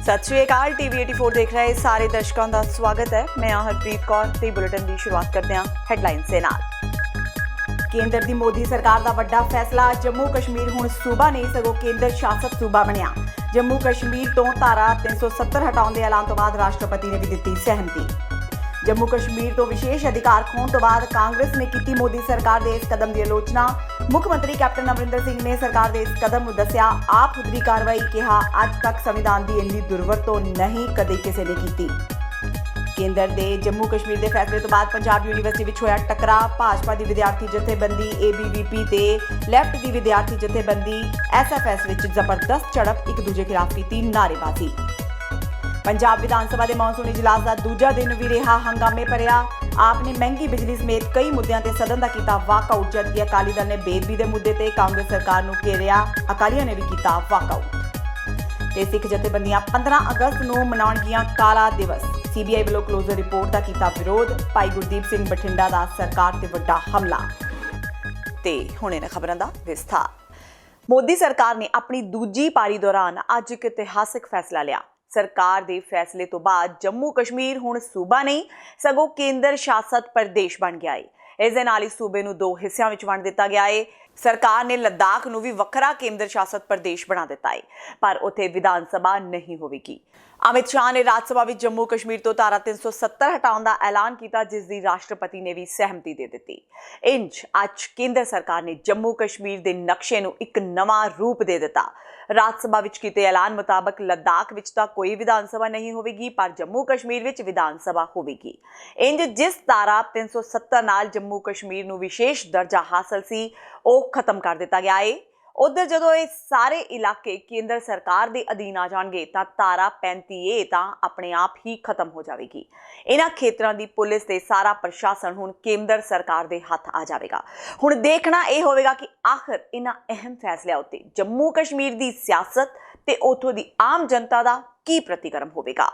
सत श्री अकाल। टीवी 84 देख रहे सारे दर्शकों का स्वागत है। मैं हरप्रीत कौर ते बुलेटिन की शुरुआत करते हैं हैडलाइंस से नाल। केंद्र की मोदी सरकार का बड़ा फैसला, जम्मू कश्मीर हुण सूबा नहीं सगों केंद्र शासित सूबा बनिया। जम्मू कश्मीर तो धारा 370 हटाउण दे ऐलान तो बाद राष्ट्रपति ने भी दी सहमति। जम्मू कश्मीर तो विशेष अधिकार खोण तो बाद कांग्रेस ने की मोदी सरकार के इस कदम की आलोचना। मुख्यमंत्री कैप्टन अमरिंदर सिंह ने सरकार के इस कदम को दस्या आप खुदरी कार्रवाई, कहा अज तक संविधान की इन्नी दुर्वरतों नहीं कदे किसी ने की। केंद्र के जम्मू कश्मीर के फैसले तो बाद पंजाब यूनीवर्सिटी में होया टकरा। भाजपा की विद्यार्थी जथेबंदी ABVP ते लैफ्ट की विद्यार्थी जथेबंदी SFS विच जबरदस्त झड़प, एक दूजे खिलाफ की नारेबाजी। पंजाब विधानसभा के मॉनसून इजलास का दूजा दिन भी रहा हंगामे भरिया। आपने महंगी बिजली समेत कई मुद्दों से सदन का किया वाकआउट, जबकि अकाली दल ने बेदबी के मुद्दे ते कांग्रेस सरकार को घेरिया। अकालियों ने भी किया वाकआउट। ते सिख जथेबंदियां 15 अगस्त को मनाउणगियां काला दिवस। CBI वालों क्लोजर रिपोर्ट का किया विरोध। भाई गुरदीप सिंह बठिंडा का सरकार ते वड्डा हमला। ते हुणे ने खबरां दा विस्तार। मोदी सरकार ने अपनी दूजी पारी दौरान अज एक इतिहासिक फैसला लिया। सरकार के फैसले तो बाद जम्मू कश्मीर हुण सूबा नहीं सगों केंद्र शासित प्रदेश बन गया है। इस दे नाल ही सूबे नूं दो हिस्सों में वंड दिता गया है। सरकार ने लद्दाख नूं भी वखरा केंद्र शासित प्रदेश बना दिता है, पर उत्थे विधानसभा नहीं होवेगी। अमित शाह ने राज्यसभा में जम्मू कश्मीर तो धारा 370 हटाउण का ऐलान किया, जिसकी राष्ट्रपति ने भी सहमति दे दी। इंज अज केंद्र सरकार ने जम्मू कश्मीर के नक्शे नूं एक नवा रूप दे दिता। राज्यसभा विच कीते ऐलान मुताबक लद्दाख विच तां कोई विधानसभा नहीं होवेगी, पर जम्मू कश्मीर विच विधानसभा होवेगी। इंज जिस धारा 370 नाल जम्मू कश्मीर नूं विशेष दर्जा हासिल सी, ਉਹ खत्म कर दिता गया है। उधर जो ये सारे इलाके केंद्र सरकार के अधीन आ जाएंगे तो धारा 35A तो अपने आप ही खत्म हो जाएगी। इन्हां खेतरां की पुलिस ते सारा प्रशासन हुण केंद्र सरकार के हथ आ जाएगा। हुण देखना यह होगा कि आखिर इन्हां अहम फैसलिਆਂ उत्ते जम्मू कश्मीर की सियासत ते उत्थों की आम जनता का की प्रतिक्रम होगा।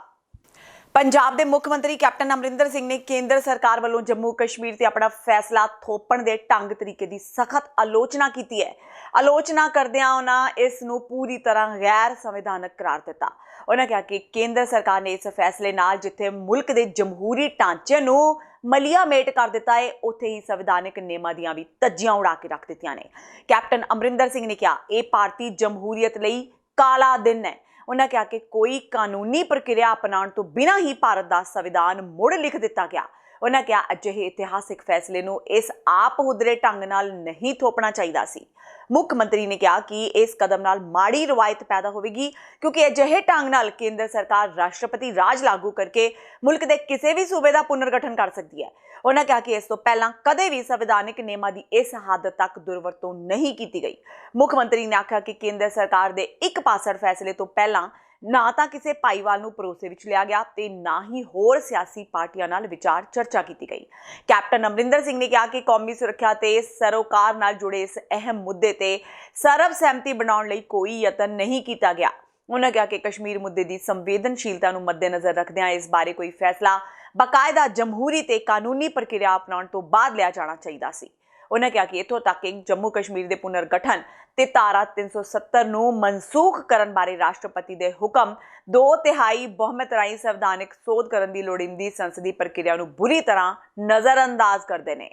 पंजाब के मुख्यमंत्री कैप्टन अमरिंदर सिंह ने केंद्र सरकार वालों जम्मू कश्मीर से अपना फैसला थोपण के ढंग तरीके की सख्त आलोचना की है। आलोचना करदियां उन्होंने इस नूं पूरी तरह गैर संविधानक करार दिता। उन्होंने कहा कि केंद्र सरकार ने इस फैसले नाल जिथे मुल्क के जमहूरी ढांचे नूं मलिया मेट कर दिता है, उत्थे ही संविधानिक नियमां दियां भी धज्जियां उड़ा के रख दित्तियां ने। कैप्टन अमरिंदर सिंह ने कहा यह भारतीय जमहूरीयत लई काला दिन है। उन्होंने कहा कि कोई कानूनी प्रक्रिया अपनाने तो बिना ही भारत का संविधान मुड़ लिख दिता गया। उन्होंने कहा अजिहे इतिहासिक फैसले नूं इस आप हुदरे ढंग नाल नहीं थोपना चाहिए सी। मुख्यमंत्री ने कहा कि इस कदम नाल माड़ी रवायत पैदा होगी, क्योंकि अजिहे ढंग नाल केंद्र सरकार राष्ट्रपति राज लागू करके मुल्क के किसी भी सूबे का पुनर्गठन कर सकती है। उन्होंने कहा कि इस तो पहला कदे भी संविधानिक नियमां की इस हद तक दुरवरतों नहीं की गई। मुख्यमंत्री ने आख्या कि केंद्र सरकार के एक पासड़ फैसले तो पहला ना तो किसी भाईवाल नूं भरोसे विच लिया गया ते ना ही होर सियासी पार्टियां नाल विचार चर्चा की गई। कैप्टन अमरिंदर सिंह ने कहा कि कौमी सुरक्षा ते सरोकार नाल जुड़े इस अहम मुद्दे ते सर्व सहमति बनाउण लई कोई यतन नहीं किया गया। उन्होंने कहा कि कश्मीर मुद्दे की संवेदनशीलता नूं मद्देनज़र रखदिआं इस बारे कोई फैसला बाकायदा जमहूरी ते कानूनी प्रक्रिया अपनाउण तो बाद लिया जाना चाहिए सी। उन्होंने कहा कि इत्थों तक कि जम्मू कश्मीर के पुनर्गठन ते धारा 370 नूं मनसूख करन बारे राष्ट्रपति के हुक्म 2/3 बहुमत राही संवैधानिक सोध करन दी लोड़ींदी संसदीय प्रक्रिया नूं बुरी तरह नज़रअंदाज करदे ने।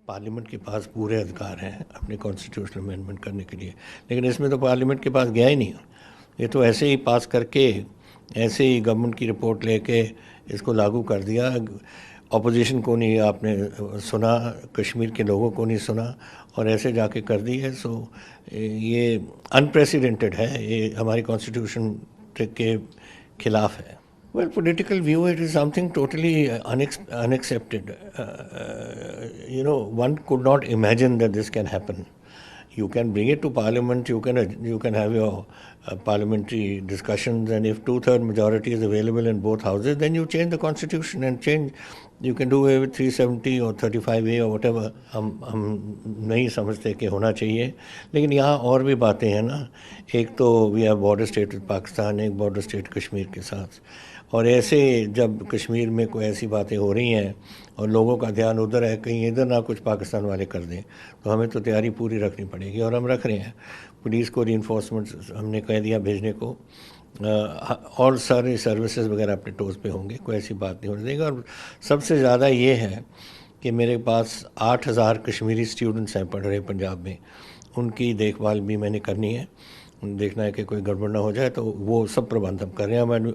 पार्लियामेंट के पास पूरे अधिकार हैं अपने कॉन्स्टिट्यूशनल अमेंडमेंट करने के लिए, लेकिन इसमें तो पार्लियामेंट के पास गया ही नहीं। ये तो ऐसे ही पास करके ऐसे ही गवर्नमेंट की रिपोर्ट लेके इसको लागू कर दिया। अपोजिशन को नहीं आपने सुना, कश्मीर के लोगों को नहीं सुना और ऐसे जाके कर दी है। सो ये अनप्रेसिडेंटेड है, ये हमारी कॉन्स्टिट्यूशन के खिलाफ है। Well, political view, it is something totally unaccepted. One could not imagine that this can happen. You can bring it to parliament, you can have your parliamentary discussions, and if 2/3 majority is available in both houses, then you change the constitution and change. You can do away with 370 or 35A or whatever. हम नहीं समझते कि होना चाहिए, लेकिन यहाँ और भी बातें हैं ना। एक तो we have border state with Pakistan, एक बॉर्डर स्टेट कश्मीर के साथ, और ऐसे जब कश्मीर में कोई ऐसी बातें हो रही हैं और लोगों का ध्यान उधर है, कहीं इधर ना कुछ पाकिस्तान वाले कर दें, तो हमें तो तैयारी पूरी रखनी पड़ेगी और हम रख रहे हैं। पुलिस को रीइंफोर्समेंट हमने कह दिया भेजने को, और सारे सर्विसेज वगैरह अपने टोज़ पे होंगे, कोई ऐसी बात नहीं होने देगा। और सबसे ज़्यादा ये है कि मेरे पास 8,000 कश्मीरी स्टूडेंट्स हैं पढ़ रहे पंजाब में, उनकी देखभाल भी मैंने करनी है। देखना है कि कोई गड़बड़ ना हो जाए, तो वो सब प्रबंध हम कर रहे हैं। मैं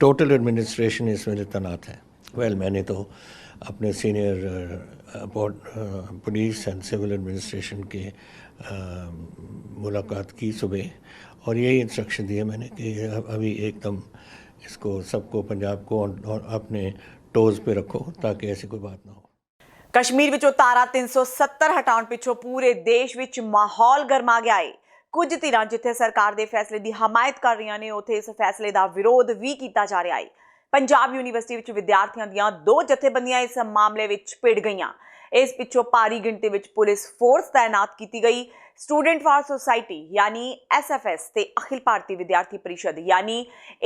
टोटल एडमिनिस्ट्रेशन इसमें तैनात है। मैंने तो अपने senior police and civil administration के मुलाकात की सुबह, और यही इंस्ट्रक्शन दिए मैंने कि अभी एकदम इसको सबको पंजाब को और अपने टोज़ पे रखो ताकि ऐसी कोई बात ना हो। ਕਸ਼ਮੀਰ ਵਿੱਚੋਂ ਧਾਰਾ 370 ਹਟਾਉਣ ਪਿੱਛੋਂ ਪੂਰੇ ਦੇਸ਼ ਵਿੱਚ ਮਾਹੌਲ ਗਰਮਾ ਗਿਆ ਏ। ਕੁਝ ਧਿਰਾਂ ਜਿੱਥੇ ਸਰਕਾਰ ਦੇ ਫੈਸਲੇ ਦੀ ਹਮਾਇਤ ਕਰ ਰਹੀਆਂ ਨੇ, ਉੱਥੇ ਇਸ ਫੈਸਲੇ ਦਾ ਵਿਰੋਧ ਵੀ ਕੀਤਾ ਜਾ ਰਿਹਾ ਏ। ਪੰਜਾਬ ਯੂਨੀਵਰਸਿਟੀ ਵਿੱਚ ਵਿਦਿਆਰਥੀਆਂ ਦੀਆਂ 2 ਜਥੇਬੰਦੀਆਂ ਇਸ ਮਾਮਲੇ ਵਿੱਚ ਭਿੜ ਗਈਆਂ। ਇਸ ਪਿੱਛੋਂ ਭਾਰੀ ਗਿਣਤੀ ਵਿੱਚ ਪੁਲਿਸ ਫੋਰਸ ਤਾਇਨਾਤ ਕੀਤੀ ਗਈ। स्टूडेंट फॉर सोसाइटी यानी SFS ते अखिल भारतीय विद्यार्थी परिषद यानी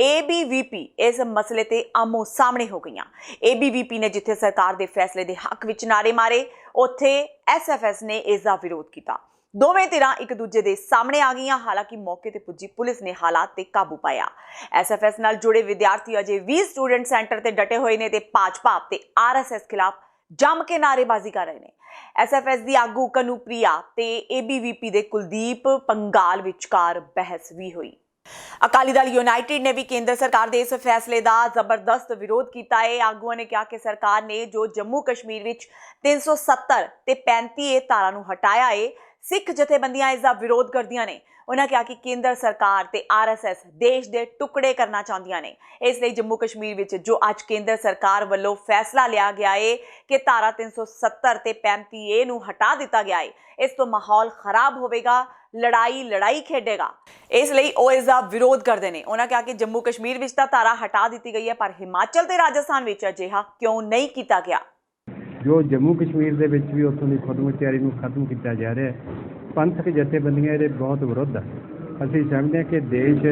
ABVP इस मसले ते आमो सामने हो गई। ABVP ने जिथे सरकार दे फैसले दे हक विच नारे मारे, उत्थे SFS ने इसका विरोध किया। दोवें धिरां एक दूजे दे सामने आ गईयां। हालांकि मौके ते पुजी पुलिस ने हालात ते काबू पाया। SFS नाल जुड़े विद्यार्थी अजे भी स्टूडेंट सेंटर ते डटे हुए ने ते भाजपा ते RSS खिलाफ जम के नारेबाजी कर रहे हैं। SFS ਦੀ ਆਗੂ ਕਨੂਪ੍ਰਿਆ ਤੇ ABVP ਦੇ ਕੁਲਦੀਪ ਪੰਗਾਲ ਵਿਚਕਾਰ ਬਹਿਸ ਵੀ ਹੋਈ। ਅਕਾਲੀ ਦਲ ਯੂਨਾਈਟਿਡ ਨੇ ਵੀ ਕੇਂਦਰ ਸਰਕਾਰ ਦੇ ਇਸ ਫੈਸਲੇ ਦਾ ਜ਼ਬਰਦਸਤ ਵਿਰੋਧ ਕੀਤਾ ਹੈ। ਆਗੂਆਂ ਨੇ ਕਿਹਾ ਕਿ ਸਰਕਾਰ ਨੇ ਜੋ ਜੰਮੂ ਕਸ਼ਮੀਰ ਵਿੱਚ 370 ਤੇ 35A ਧਾਰਾ ਨੂੰ ਹਟਾਇਆ ਹੈ, ਸਿੱਖ ਜਥੇਬੰਦੀਆਂ ਇਸ ਦਾ ਵਿਰੋਧ ਕਰਦੀਆਂ ਨੇ। उन्होंने कहा कि केंद्र सरकार ते RSS देश के टुकड़े करना चाहदियां ने। इसलिए जम्मू कश्मीर विच जो अज केंद्र सरकार वालों फैसला लिया गया है कि धारा 370 ते 35A नूं हटा दिता गया है, इस तो माहौल खराब होवेगा, लड़ाई खेडेगा। इसलिए वो इसका विरोध करते हैं। उन्होंने कहा कि जम्मू कश्मीर विच तां धारा हटा दी गई है, पर हिमाचल ते राजस्थान विच अजिहा क्यों नहीं किया गया। जो जम्मू कश्मीर दे विच भी उत्थों दी खुदमुख्तियारी नूं खत्म किया जा रहा है, पंथक जथेबंदियां ਇਹਦੇ ਬਹੁਤ ਵਿਰੋਧ ਆ। ਅਸੀਂ ਸਮਝਦੇ ਹਾਂ ਕਿ ਦੇਸ਼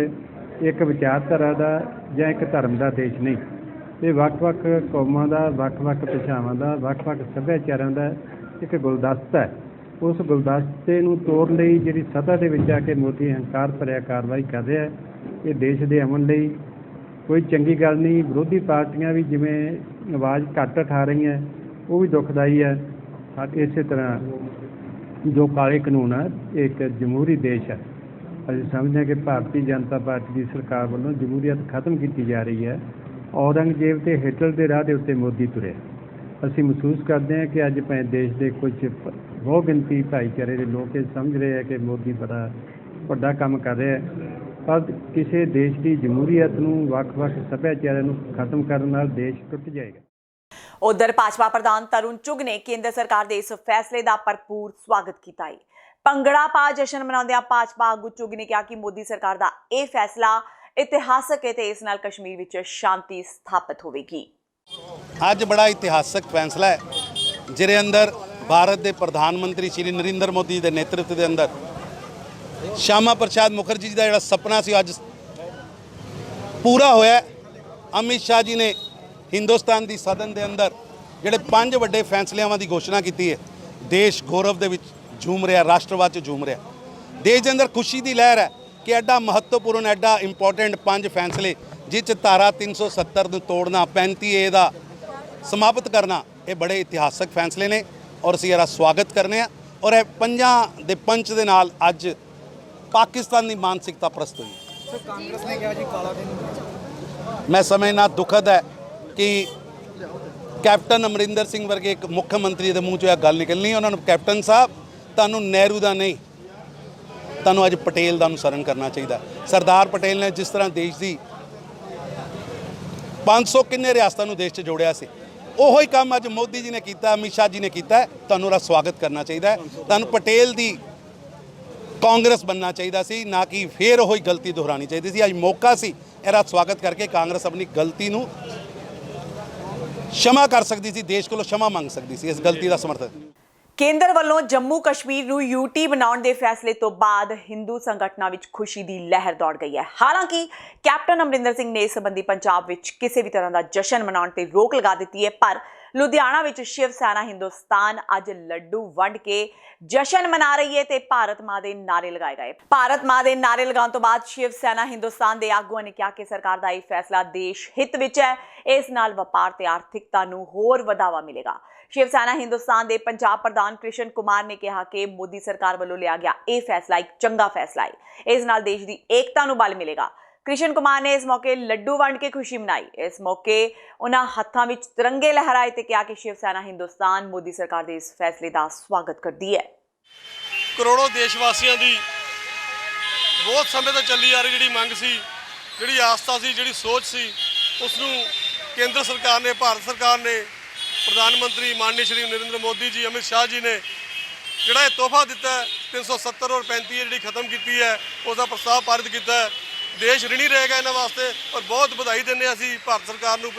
ਇੱਕ ਵਿਚਾਰਧਾਰਾ ਦਾ ਜਾਂ ਇੱਕ ਧਰਮ ਦਾ ਦੇਸ਼ ਨਹੀਂ, ਇਹ ਵੱਖ-ਵੱਖ ਕੌਮਾਂ ਦਾ, ਵੱਖ-ਵੱਖ ਭਾਸ਼ਾਵਾਂ ਦਾ, ਵੱਖ-ਵੱਖ ਸੱਭਿਆਚਾਰਾਂ ਦਾ ਇੱਕ ਗੁਲਦਸਤਾ ਹੈ। ਉਸ ਗੁਲਦਸਤੇ ਨੂੰ ਤੋੜਨ ਲਈ ਜਿਹੜੀ ਸੱਤਾ ਦੇ ਵਿੱਚ ਆ ਕੇ ਮੋਦੀ ਹੰਕਾਰ ਭਰਿਆ ਕਾਰਵਾਈ ਕਰ ਰਿਹਾ ਹੈ, ਇਹ ਦੇਸ਼ ਦੇ ਅਮਨ ਲਈ ਕੋਈ ਚੰਗੀ ਗੱਲ ਨਹੀਂ। ਵਿਰੋਧੀ ਪਾਰਟੀਆਂ ਵੀ ਜਿਵੇਂ ਆਵਾਜ਼ ਘੱਟ ਉਠਾ ਰਹੀਆਂ, ਉਹ ਵੀ ਦੁਖਦਾਈ ਹੈ। ਇਸੇ ਤਰ੍ਹਾਂ जो काले कानून है एक जमहूरी देश है। ਅਸੀਂ ਸਮਝਦੇ ਹਾਂ ਕਿ ਭਾਰਤੀ ਜਨਤਾ ਪਾਰਟੀ ਦੀ ਸਰਕਾਰ ਵੱਲੋਂ ਜਮਹੂਰੀਅਤ ਖਤਮ ਕੀਤੀ ਜਾ ਰਹੀ ਹੈ। ਔਰੰਗਜ਼ੇਬ ਤੇ ਹਿਟਲਰ ਦੇ ਰਾਹ ਦੇ ਉੱਤੇ ਮੋਦੀ ਤੁਰਿਆ। ਅਸੀਂ ਮਹਿਸੂਸ ਕਰਦੇ ਹਾਂ ਕਿ ਅੱਜ ਭਾਵੇਂ ਦੇਸ਼ ਦੇ ਕੁਝ ਬਹੁਤ ਗਿਣਤੀ ਭਾਈਚਾਰੇ ਦੇ ਲੋਕ ਇਹ ਸਮਝ ਰਹੇ ਹੈ ਕਿ ਮੋਦੀ ਬੜਾ ਵੱਡਾ ਕੰਮ ਕਰ ਰਿਹਾ ਹੈ, ਪਰ ਕਿਸੇ ਦੇਸ਼ ਦੀ ਜਮਹੂਰੀਅਤ ਨੂੰ, ਵੱਖ-ਵੱਖ ਸੱਭਿਆਚਾਰਾਂ ਨੂੰ ਖਤਮ ਕਰਨ ਨਾਲ ਦੇਸ਼ ਟੁੱਟ ਜਾਏਗਾ। उधर भाजपा प्रधान तरुण चुग ने केंद्र सरकार के इस फैसले का भरपूर स्वागत किया है। भंगड़ा पा जश्न मनाउंदियां भाजपा आगू चुग ने कहा कि मोदी सरकार का यह फैसला इतिहासक है ते इस नाल कश्मीर विच शांति स्थापित होगी। आज बड़ा इतिहासक फैसला है जिहदे अंदर भारत के प्रधानमंत्री श्री नरेंद्र मोदी के नेतृत्व के अंदर श्यामा प्रसाद मुखर्जी जी का जिहड़ा सपना सी अज पूरा होया। अमित शाह जी ने हिंदुस्तान की सदन के अंदर जिहड़े 5 वड्डे फैसलियां की घोषणा की है। देश गौरव दे विच झूम रहा, राष्ट्रवाद च झूम रहा। देश के अंदर खुशी की लहर है कि एडा महत्वपूर्ण, एडा इंपॉर्टेंट 5 फैसले जिस धारा 370 नूं तोड़ना, 35A का समाप्त करना, ये बड़े इतिहासक फैसले ने और असीं इहदा स्वागत करने और यह 5 दे पंच दे नाल अज पाकिस्तान की मानसिकता प्रस्त हुई। कांग्रेस ने कहा जी काला दिन मैं समझना दुखद है कि कैप्टन अमरिंदर सिंह वर्गे एक मुख्यमंत्री के मूँह चो यह गल निकलनी। उन्होंने कैप्टन साहब तुहानूं नेहरू का नहीं, तुहानूं अज पटेल का अनुसरण करना चाहिए। सरदार पटेल ने जिस तरह देश की 500 किन्ने रियासतों नूं देश च जोड़िया सी, उही काम अज मोदी जी ने किया, अमित शाह जी ने किया। तुहानूं उहदा स्वागत करना चाहिए। तुहानूं पटेल की कांग्रेस बनना चाहिए सी, ना कि फिर वही गलती दोहरानी चाहिए सी। अज मौका सी, इहदा स्वागत करके कांग्रेस अपनी गलती नूं क्षमा कर सकती सी, देश को क्षमा मंग सकती सी। इस गलती का समर्थन केंद्र वालों जम्मू कश्मीर नूं यूटी बनाउण दे फैसले तो बाद हिंदू संगठनां विच खुशी दी लहर दौड़ गई है। हालांकि कैप्टन अमरिंदर सिंह ने इस संबंधी पंजाब विच किसी भी तरह का जश्न मनाउण ते रोक लगा दी है, पर ਲੁਧਿਆਣਾ ਵਿੱਚ ਸ਼ਿਵ ਸੈਨਾ ਹਿੰਦੁਸਤਾਨ ਅੱਜ ਲੱਡੂ ਵੰਡ ਕੇ ਜਸ਼ਨ ਮਨਾ ਰਹੀ ਹੈ ਤੇ ਭਾਰਤ ਮਾਂ ਦੇ ਨਾਅਰੇ ਲਗਾਏ ਗਏ। ਭਾਰਤ ਮਾਂ ਦੇ ਨਾਅਰੇ ਲਗਾਉਣ ਤੋਂ ਬਾਅਦ ਸ਼ਿਵ ਸੈਨਾ ਹਿੰਦੁਸਤਾਨ ਦੇ ਆਗੂਆਂ ਨੇ ਕਿਹਾ ਕਿ ਸਰਕਾਰ ਦਾ ਇਹ ਫੈਸਲਾ ਦੇਸ਼ ਹਿੱਤ ਵਿੱਚ ਹੈ। ਇਸ ਨਾਲ ਵਪਾਰ ਤੇ ਆਰਥਿਕਤਾ ਨੂੰ ਹੋਰ ਵਧਾਵਾ ਮਿਲੇਗਾ। ਸ਼ਿਵ ਸੈਨਾ ਹਿੰਦੁਸਤਾਨ ਦੇ ਪੰਜਾਬ ਪ੍ਰਧਾਨ ਕ੍ਰਿਸ਼ਨ ਕੁਮਾਰ ਨੇ ਕਿਹਾ ਕਿ ਮੋਦੀ ਸਰਕਾਰ ਵੱਲੋਂ ਲਿਆ ਗਿਆ ਇਹ ਫੈਸਲਾ ਇੱਕ ਚੰਗਾ ਫੈਸਲਾ ਹੈ। ਇਸ ਨਾਲ ਦੇਸ਼ ਦੀ ਏਕਤਾ ਨੂੰ ਬਲ ਮਿਲੇਗਾ। ਕ੍ਰਿਸ਼ਨ ਕੁਮਾਰ ਨੇ ਇਸ ਮੌਕੇ ਲੱਡੂ ਵੰਡ ਕੇ ਖੁਸ਼ੀ ਮਨਾਈ। ਇਸ ਮੌਕੇ ਉਹਨਾਂ ਹੱਥਾਂ ਵਿੱਚ ਤਿਰੰਗੇ ਲਹਿਰਾਏ ਤੇ ਕਿਹਾ ਕਿ ਸ਼ਿਵ ਸੈਨਾ ਹਿੰਦੁਸਤਾਨ ਮੋਦੀ ਸਰਕਾਰ ਦੇ ਇਸ ਫੈਸਲੇ ਦਾ ਸਵਾਗਤ ਕਰਦੀ ਹੈ। ਕਰੋੜੋਂ ਦੇਸ਼ ਵਾਸੀਆਂ ਦੀ ਬਹੁਤ ਸਮੇਂ ਤੋਂ ਚੱਲੀ ਆ ਰਹੀ ਜਿਹੜੀ ਮੰਗ ਸੀ, ਜਿਹੜੀ ਆਸਥਾ ਸੀ, ਜਿਹੜੀ ਸੋਚ ਸੀ, ਉਸ ਨੂੰ ਕੇਂਦਰ ਸਰਕਾਰ ਨੇ, ਭਾਰਤ ਸਰਕਾਰ ਨੇ, ਪ੍ਰਧਾਨ ਮੰਤਰੀ ਮਾਨनीय ਸ਼੍ਰੀ ਨਰਿੰਦਰ ਮੋਦੀ ਜੀ, ਅਮਿਤ ਸ਼ਾਹ ਜੀ ਨੇ ਜਿਹੜਾ ਇਹ ਤੋਹਫਾ ਦਿੱਤਾ ਹੈ 370 ਔਰ 35 ਜਿਹੜੀ ਖਤਮ ਕੀਤੀ ਹੈ, ਉਸ ਦਾ ਪ੍ਰਸਤਾਵ ਪਾਰਿਤ ਕੀਤਾ ਹੈ। ਦੇਸ਼ ਰਿਣੀ ਰਹੇਗਾ ਇਹਨਾਂ ਵਾਸਤੇ ਔਰ ਬਹੁਤ ਵਧਾਈ ਦਿੰਦੇ ਹਾਂ ਅਸੀਂ ਭਾਰਤ ਸਰਕਾਰ ਨੂੰ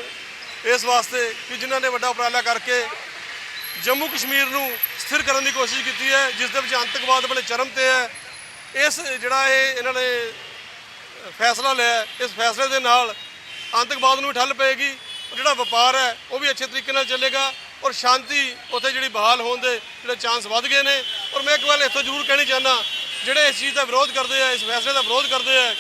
ਇਸ ਵਾਸਤੇ ਕਿ ਜਿਨ੍ਹਾਂ ਨੇ ਵੱਡਾ ਉਪਰਾਲਾ ਕਰਕੇ ਜੰਮੂ ਕਸ਼ਮੀਰ ਨੂੰ ਸਥਿਰ ਕਰਨ ਦੀ ਕੋਸ਼ਿਸ਼ ਕੀਤੀ ਹੈ, ਜਿਸ ਦੇ ਵਿੱਚ ਆਤੰਕਵਾਦ ਆਪਣੇ ਚਰਮ ਤੇ ਹੈ। ਇਸ ਜਿਹੜਾ ਇਹਨਾਂ ਨੇ ਫੈਸਲਾ ਲਿਆ, ਇਸ ਫੈਸਲੇ ਦੇ ਨਾਲ ਆਤੰਕਵਾਦ ਨੂੰ ਵੀ ਠੱਲ ਪਏਗੀ, ਜਿਹੜਾ ਵਪਾਰ ਹੈ ਉਹ ਵੀ ਅੱਛੇ ਤਰੀਕੇ ਨਾਲ ਚੱਲੇਗਾ ਔਰ ਸ਼ਾਂਤੀ ਉੱਥੇ ਜਿਹੜੀ ਬਹਾਲ ਹੋਣ ਦੇ ਜਿਹੜੇ ਚਾਂਸ ਵੱਧ ਗਏ ਨੇ। ਔਰ ਮੈਂ ਇੱਕ ਗੱਲ ਇੱਥੋਂ ਜ਼ਰੂਰ ਕਹਿਣੀ ਚਾਹੁੰਦਾ, ਜਿਹੜੇ ਇਸ ਚੀਜ਼ ਦਾ ਵਿਰੋਧ ਕਰਦੇ ਆ, ਇਸ ਫੈਸਲੇ ਦਾ ਵਿਰੋਧ ਕਰਦੇ ਆ,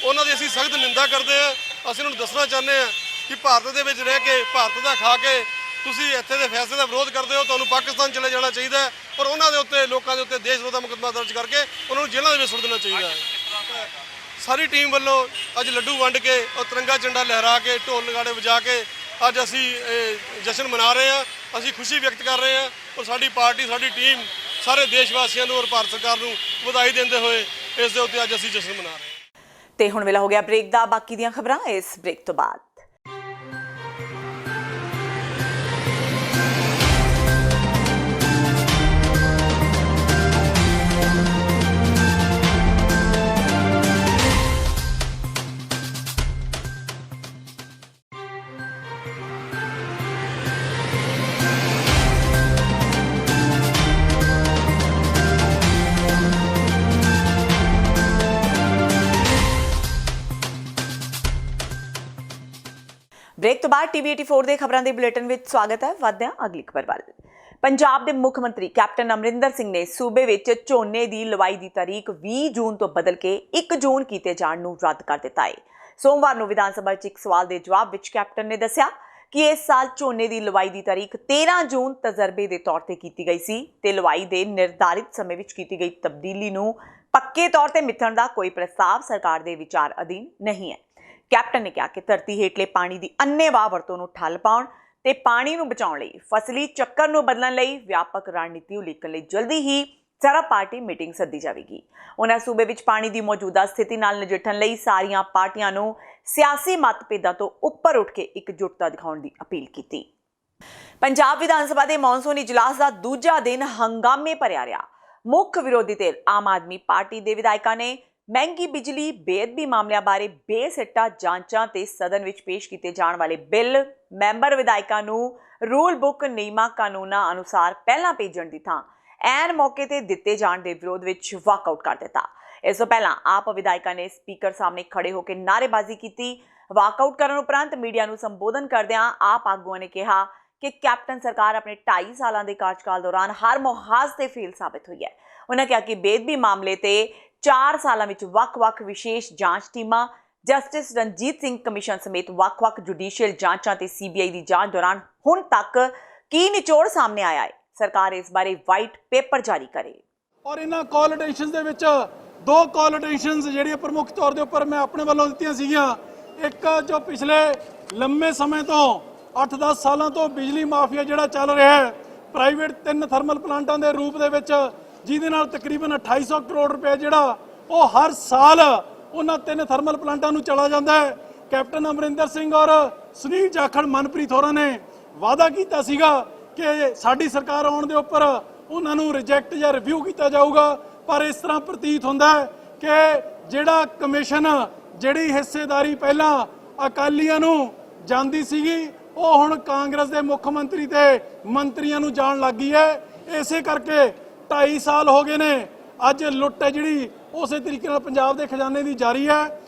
ਉਹਨਾਂ ਦੀ ਅਸੀਂ ਸਖਤ ਨਿੰਦਾ ਕਰਦੇ ਆ। ਅਸੀਂ ਉਹਨਾਂ ਨੂੰ ਦੱਸਣਾ ਚਾਹੁੰਦੇ ਆ ਕਿ ਭਾਰਤ ਦੇ ਵਿੱਚ ਰਹਿ ਕੇ, ਭਾਰਤ ਦਾ ਖਾ ਕੇ ਤੁਸੀਂ ਇੱਥੇ ਦੇ ਫੈਸਲੇ ਦਾ ਵਿਰੋਧ ਕਰਦੇ ਹੋ, ਤੁਹਾਨੂੰ ਪਾਕਿਸਤਾਨ ਚਲੇ ਜਾਣਾ ਚਾਹੀਦਾ ਹੈ ਔਰ ਉਹਨਾਂ ਦੇ ਉੱਤੇ, ਲੋਕਾਂ ਦੇ ਉੱਤੇ ਦੇਸ਼ ਵਿਰੋਧ ਦਾ ਮੁਕੱਦਮਾ ਦਰਜ ਕਰਕੇ ਉਹਨਾਂ ਨੂੰ ਜੇਲ੍ਹਾਂ ਦੇ ਵਿੱਚ ਸੁੱਟ ਦੇਣਾ ਚਾਹੀਦਾ ਹੈ। ਸਾਰੀ ਟੀਮ ਵੱਲੋਂ ਅੱਜ ਲੱਡੂ ਵੰਡ ਕੇ ਔਰ ਤਿਰੰਗਾ ਝੰਡਾ ਲਹਿਰਾ ਕੇ, ਢੋਲ ਨਗਾੜੇ ਵਜਾ ਕੇ ਅੱਜ ਅਸੀਂ ਜਸ਼ਨ ਮਨਾ ਰਹੇ ਹਾਂ। ਅਸੀਂ ਖੁਸ਼ੀ ਵਿਅਕਤ ਕਰ ਰਹੇ ਹਾਂ ਔਰ ਸਾਡੀ ਪਾਰਟੀ, ਸਾਡੀ ਟੀਮ ਸਾਰੇ ਦੇਸ਼ ਵਾਸੀਆਂ ਨੂੰ ਔਰ ਭਾਰਤ ਸਰਕਾਰ ਨੂੰ ਵਧਾਈ ਦਿੰਦੇ ਹੋਏ ਇਸ ਦੇ ਉੱਤੇ ਅੱਜ ਅਸੀਂ ਜਸ਼ਨ ਮਨਾ ਰਹੇ ਹਾਂ। ਤੇ ਹੁਣ ਵੇਲਾ ਹੋ ਗਿਆ ਬ੍ਰੇਕ ਦਾ। ਬਾਕੀ ਦੀਆਂ ਖਬਰਾਂ ਇਸ ਬ੍ਰੇਕ ਤੋਂ ਬਾਅਦ। ਬ੍ਰੇਕ ਤੋਂ ਬਾਅਦ ਟੀਵੀ 84 ਦੇ ਖਬਰਾਂ ਦੇ ਬੁਲੇਟਿਨ ਵਿੱਚ ਸਵਾਗਤ ਹੈ। ਵਧਦੇ ਹਾਂ ਅਗਲੀ ਖਬਰ ਵੱਲ। ਪੰਜਾਬ ਦੇ ਮੁੱਖ ਮੰਤਰੀ ਕੈਪਟਨ ਅਮਰਿੰਦਰ ਸਿੰਘ ਨੇ ਸੂਬੇ ਵਿੱਚ ਝੋਨੇ ਦੀ ਲਵਾਈ ਦੀ ਤਾਰੀਖ 20 ਜੂਨ ਤੋਂ ਬਦਲ ਕੇ 1 ਜੂਨ ਕੀਤੇ ਜਾਣ ਨੂੰ ਰੱਦ ਕਰ ਦਿੱਤਾ ਹੈ। ਸੋਮਵਾਰ ਨੂੰ ਵਿਧਾਨ ਸਭਾ 'ਚ ਇੱਕ ਸਵਾਲ ਦੇ ਜਵਾਬ ਵਿੱਚ ਕੈਪਟਨ ਨੇ ਦੱਸਿਆ ਕਿ ਇਸ ਸਾਲ ਝੋਨੇ ਦੀ ਲਵਾਈ ਦੀ ਤਾਰੀਖ 13 ਜੂਨ ਤਜਰਬੇ ਦੇ ਤੌਰ ਤੇ ਕੀਤੀ ਗਈ ਸੀ ਤੇ ਲਵਾਈ ਦੇ ਨਿਰਧਾਰਿਤ ਸਮੇਂ ਵਿੱਚ ਕੀਤੀ ਗਈ ਤਬਦੀਲੀ ਨੂੰ ਪੱਕੇ ਤੌਰ ਤੇ ਮਿਥਣ ਦਾ ਕੋਈ ਪ੍ਰਸਤਾਵ ਸਰਕਾਰ ਦੇ ਵਿਚਾਰ ਅਧੀਨ ਨਹੀਂ ਹੈ। ਕੈਪਟਨ ਨੇ ਕਿਹਾ ਕਿ ਧਰਤੀ ਹੇਠਲੇ ਪਾਣੀ ਦੀ ਅੰਨ੍ਹੇਵਾਹ ਵਰਤੋਂ ਨੂੰ ਠੱਲ ਪਾਉਣ ਤੇ ਪਾਣੀ ਨੂੰ ਬਚਾਉਣ ਲਈ ਫਸਲੀ ਚੱਕਰ ਨੂੰ ਬਦਲਣ ਲਈ ਵਿਆਪਕ ਰਣਨੀਤੀ ਉਲੀਕਣ ਲਈ ਜਲਦੀ ਹੀ ਸਰਬ ਪਾਰਟੀ ਮੀਟਿੰਗ ਸੱਦੀ ਜਾਵੇਗੀ। ਉਹਨਾਂ ਸੂਬੇ ਵਿੱਚ ਪਾਣੀ ਦੀ ਮੌਜੂਦਾ ਸਥਿਤੀ ਨਾਲ ਨਜਿੱਠਣ ਲਈ ਸਾਰੀਆਂ ਪਾਰਟੀਆਂ ਨੂੰ ਸਿਆਸੀ ਮਤਭੇਦਾਂ ਤੋਂ ਉੱਪਰ ਉੱਠ ਕੇ ਇਕਜੁੱਟਤਾ ਦਿਖਾਉਣ ਦੀ ਅਪੀਲ ਕੀਤੀ। ਪੰਜਾਬ ਵਿਧਾਨ ਸਭਾ ਦੇ ਮੌਨਸੂਨ ਇਜਲਾਸ ਦਾ ਦੂਜਾ ਦਿਨ ਹੰਗਾਮੇ ਭਰਿਆ ਰਿਹਾ। ਮੁੱਖ ਵਿਰੋਧੀ ਧਿਰ ਆਮ ਆਦਮੀ ਪਾਰਟੀ ਦੇ ਵਿਧਾਇਕਾਂ ਨੇ ਮਹਿੰਗੀ ਬਿਜਲੀ ਬੇਅਦਬੀ ਮਾਮਲਿਆਂ ਬਾਰੇ ਬੇਸਿੱਟਾ ਜਾਂਚਾਂ ਤੇ ਸਦਨ ਵਿੱਚ ਪੇਸ਼ ਕੀਤੇ ਜਾਣ ਵਾਲੇ ਬਿੱਲ ਮੈਂਬਰ ਵਿਧਾਇਕਾਂ ਨੂੰ ਰੂਲ ਬੁੱਕ ਨਿਯਮਾਂ ਕਾਨੂੰਨਾਂ ਅਨੁਸਾਰ ਪਹਿਲਾਂ ਭੇਜਣ ਦੀ ਥਾਂ ਐਨ ਮੌਕੇ ਤੇ ਦਿੱਤੇ ਜਾਣ ਦੇ ਵਿਰੋਧ ਵਿੱਚ ਵਾਕਆਊਟ ਕਰ ਦਿੱਤਾ। ਇਸ ਤੋਂ ਪਹਿਲਾਂ ਆਪ ਵਿਧਾਇਕਾਂ ਨੇ ਸਪੀਕਰ ਸਾਹਮਣੇ ਖੜੇ ਹੋ ਕੇ ਨਾਅਰੇਬਾਜ਼ੀ ਕੀਤੀ। ਵਾਕਆਊਟ ਕਰਨ ਉਪਰੰਤ ਮੀਡੀਆ ਨੂੰ ਸੰਬੋਧਨ ਕਰਦਿਆਂ ਆਪ ਆਗੂਆਂ ਨੇ ਕਿਹਾ ਕਿ ਕੈਪਟਨ ਸਰਕਾਰ ਆਪਣੇ 2.5 ਸਾਲਾਂ ਦੇ ਕਾਰਜਕਾਲ ਦੌਰਾਨ ਹਰ ਮੁਹਾਜ਼ ਤੇ ਫੇਲ ਸਾਬਿਤ ਹੋਈ ਹੈ। ਉਹਨਾਂ ਕਿਹਾ ਕਿ ਬੇਅਦਬੀ ਮਾਮਲੇ ਤੇ 4 ਸਾਲਾਂ ਵਿੱਚ ਵੱਖ-ਵੱਖ ਵਿਸ਼ੇਸ਼ ਜਾਂਚ ਟੀਮਾਂ, ਜਸਟਿਸ ਰਣਜੀਤ ਸਿੰਘ ਕਮਿਸ਼ਨ ਸਮੇਤ ਵੱਖ-ਵੱਖ ਜੁਡੀਸ਼ੀਅਲ ਜਾਂਚਾਂ ਤੇ ਸੀਬੀਆਈ ਦੀ ਜਾਂਚ ਦੌਰਾਨ ਹੁਣ ਤੱਕ ਕੀ ਨਿਚੋੜ ਸਾਹਮਣੇ ਆਇਆ ਹੈ। ਸਰਕਾਰ ਇਸ ਬਾਰੇ ਵਾਈਟ ਪੇਪਰ ਜਾਰੀ ਕਰੇ। ਔਰ ਇਹਨਾਂ ਕੋਲਿਟੇਸ਼ਨਸ ਦੇ ਵਿੱਚ 2 ਕੋਲਿਟੇਸ਼ਨਸ ਜਿਹੜੀਆਂ ਪ੍ਰਮੁੱਖ ਤੌਰ ਦੇ ਉੱਪਰ ਮੈਂ ਆਪਣੇ ਵੱਲੋਂ ਦਿੱਤੀਆਂ ਸੀਗੀਆਂ। ਇੱਕ ਜੋ ਪਿਛਲੇ ਲੰਮੇ ਸਮੇਂ ਤੋਂ 8-10 ਸਾਲਾਂ ਤੋਂ ਬਿਜਲੀ ਮਾਫੀਆ ਜਿਹੜਾ ਚੱਲ ਰਿਹਾ ਹੈ ਪ੍ਰਾਈਵੇਟ 3 ਥਰਮਲ ਪਲਾਂਟਾਂ ਦੇ ਰੂਪ ਦੇ ਵਿੱਚ, ਜਿਹਦੇ ਨਾਲ ਤਕਰੀਬਨ 2800 ਕਰੋੜ ਰੁਪਏ ਜਿਹੜਾ ਉਹ ਹਰ ਸਾਲ ਉਹਨਾਂ 3 ਥਰਮਲ ਪਲਾਂਟਾਂ ਨੂੰ ਚਲਾ ਜਾਂਦਾ ਹੈ। ਕੈਪਟਨ ਅਮਰਿੰਦਰ ਸਿੰਘ ਔਰ ਸੁਨੀਲ ਜਾਖੜ, ਮਨਪ੍ਰੀਤ ਹੋਰਾਂ ਨੇ ਵਾਅਦਾ ਕੀਤਾ ਸੀਗਾ ਕਿ ਸਾਡੀ ਸਰਕਾਰ ਆਉਣ ਦੇ ਉੱਪਰ ਉਹਨਾਂ ਨੂੰ ਰਿਜੈਕਟ ਜਾਂ ਰਿਵਿਊ ਕੀਤਾ ਜਾਊਗਾ, ਪਰ ਇਸ ਤਰ੍ਹਾਂ ਪ੍ਰਤੀਤ ਹੁੰਦਾ ਹੈ ਕਿ ਜਿਹੜਾ ਕਮਿਸ਼ਨ, ਜਿਹੜੀ ਹਿੱਸੇਦਾਰੀ ਪਹਿਲਾਂ ਅਕਾਲੀਆਂ ਨੂੰ ਜਾਂਦੀ ਸੀਗੀ, ਉਹ ਹੁਣ ਕਾਂਗਰਸ ਦੇ ਮੁੱਖ ਮੰਤਰੀ ਤੇ ਮੰਤਰੀਆਂ ਨੂੰ ਜਾਣ ਲੱਗ ਗਈ ਹੈ। ਇਸੇ ਕਰਕੇ 2.5 ਸਾਲ ਹੋ ਗਏ ਨੇ। ਅੱਜ ਲੁੱਟ ਹੈ ਜਿਹੜੀ ਉਸੇ ਤਰੀਕੇ ਨਾਲ ਪੰਜਾਬ ਦੇ ਖਜ਼ਾਨੇ ਦੀ ਜਾਰੀ ਹੈ।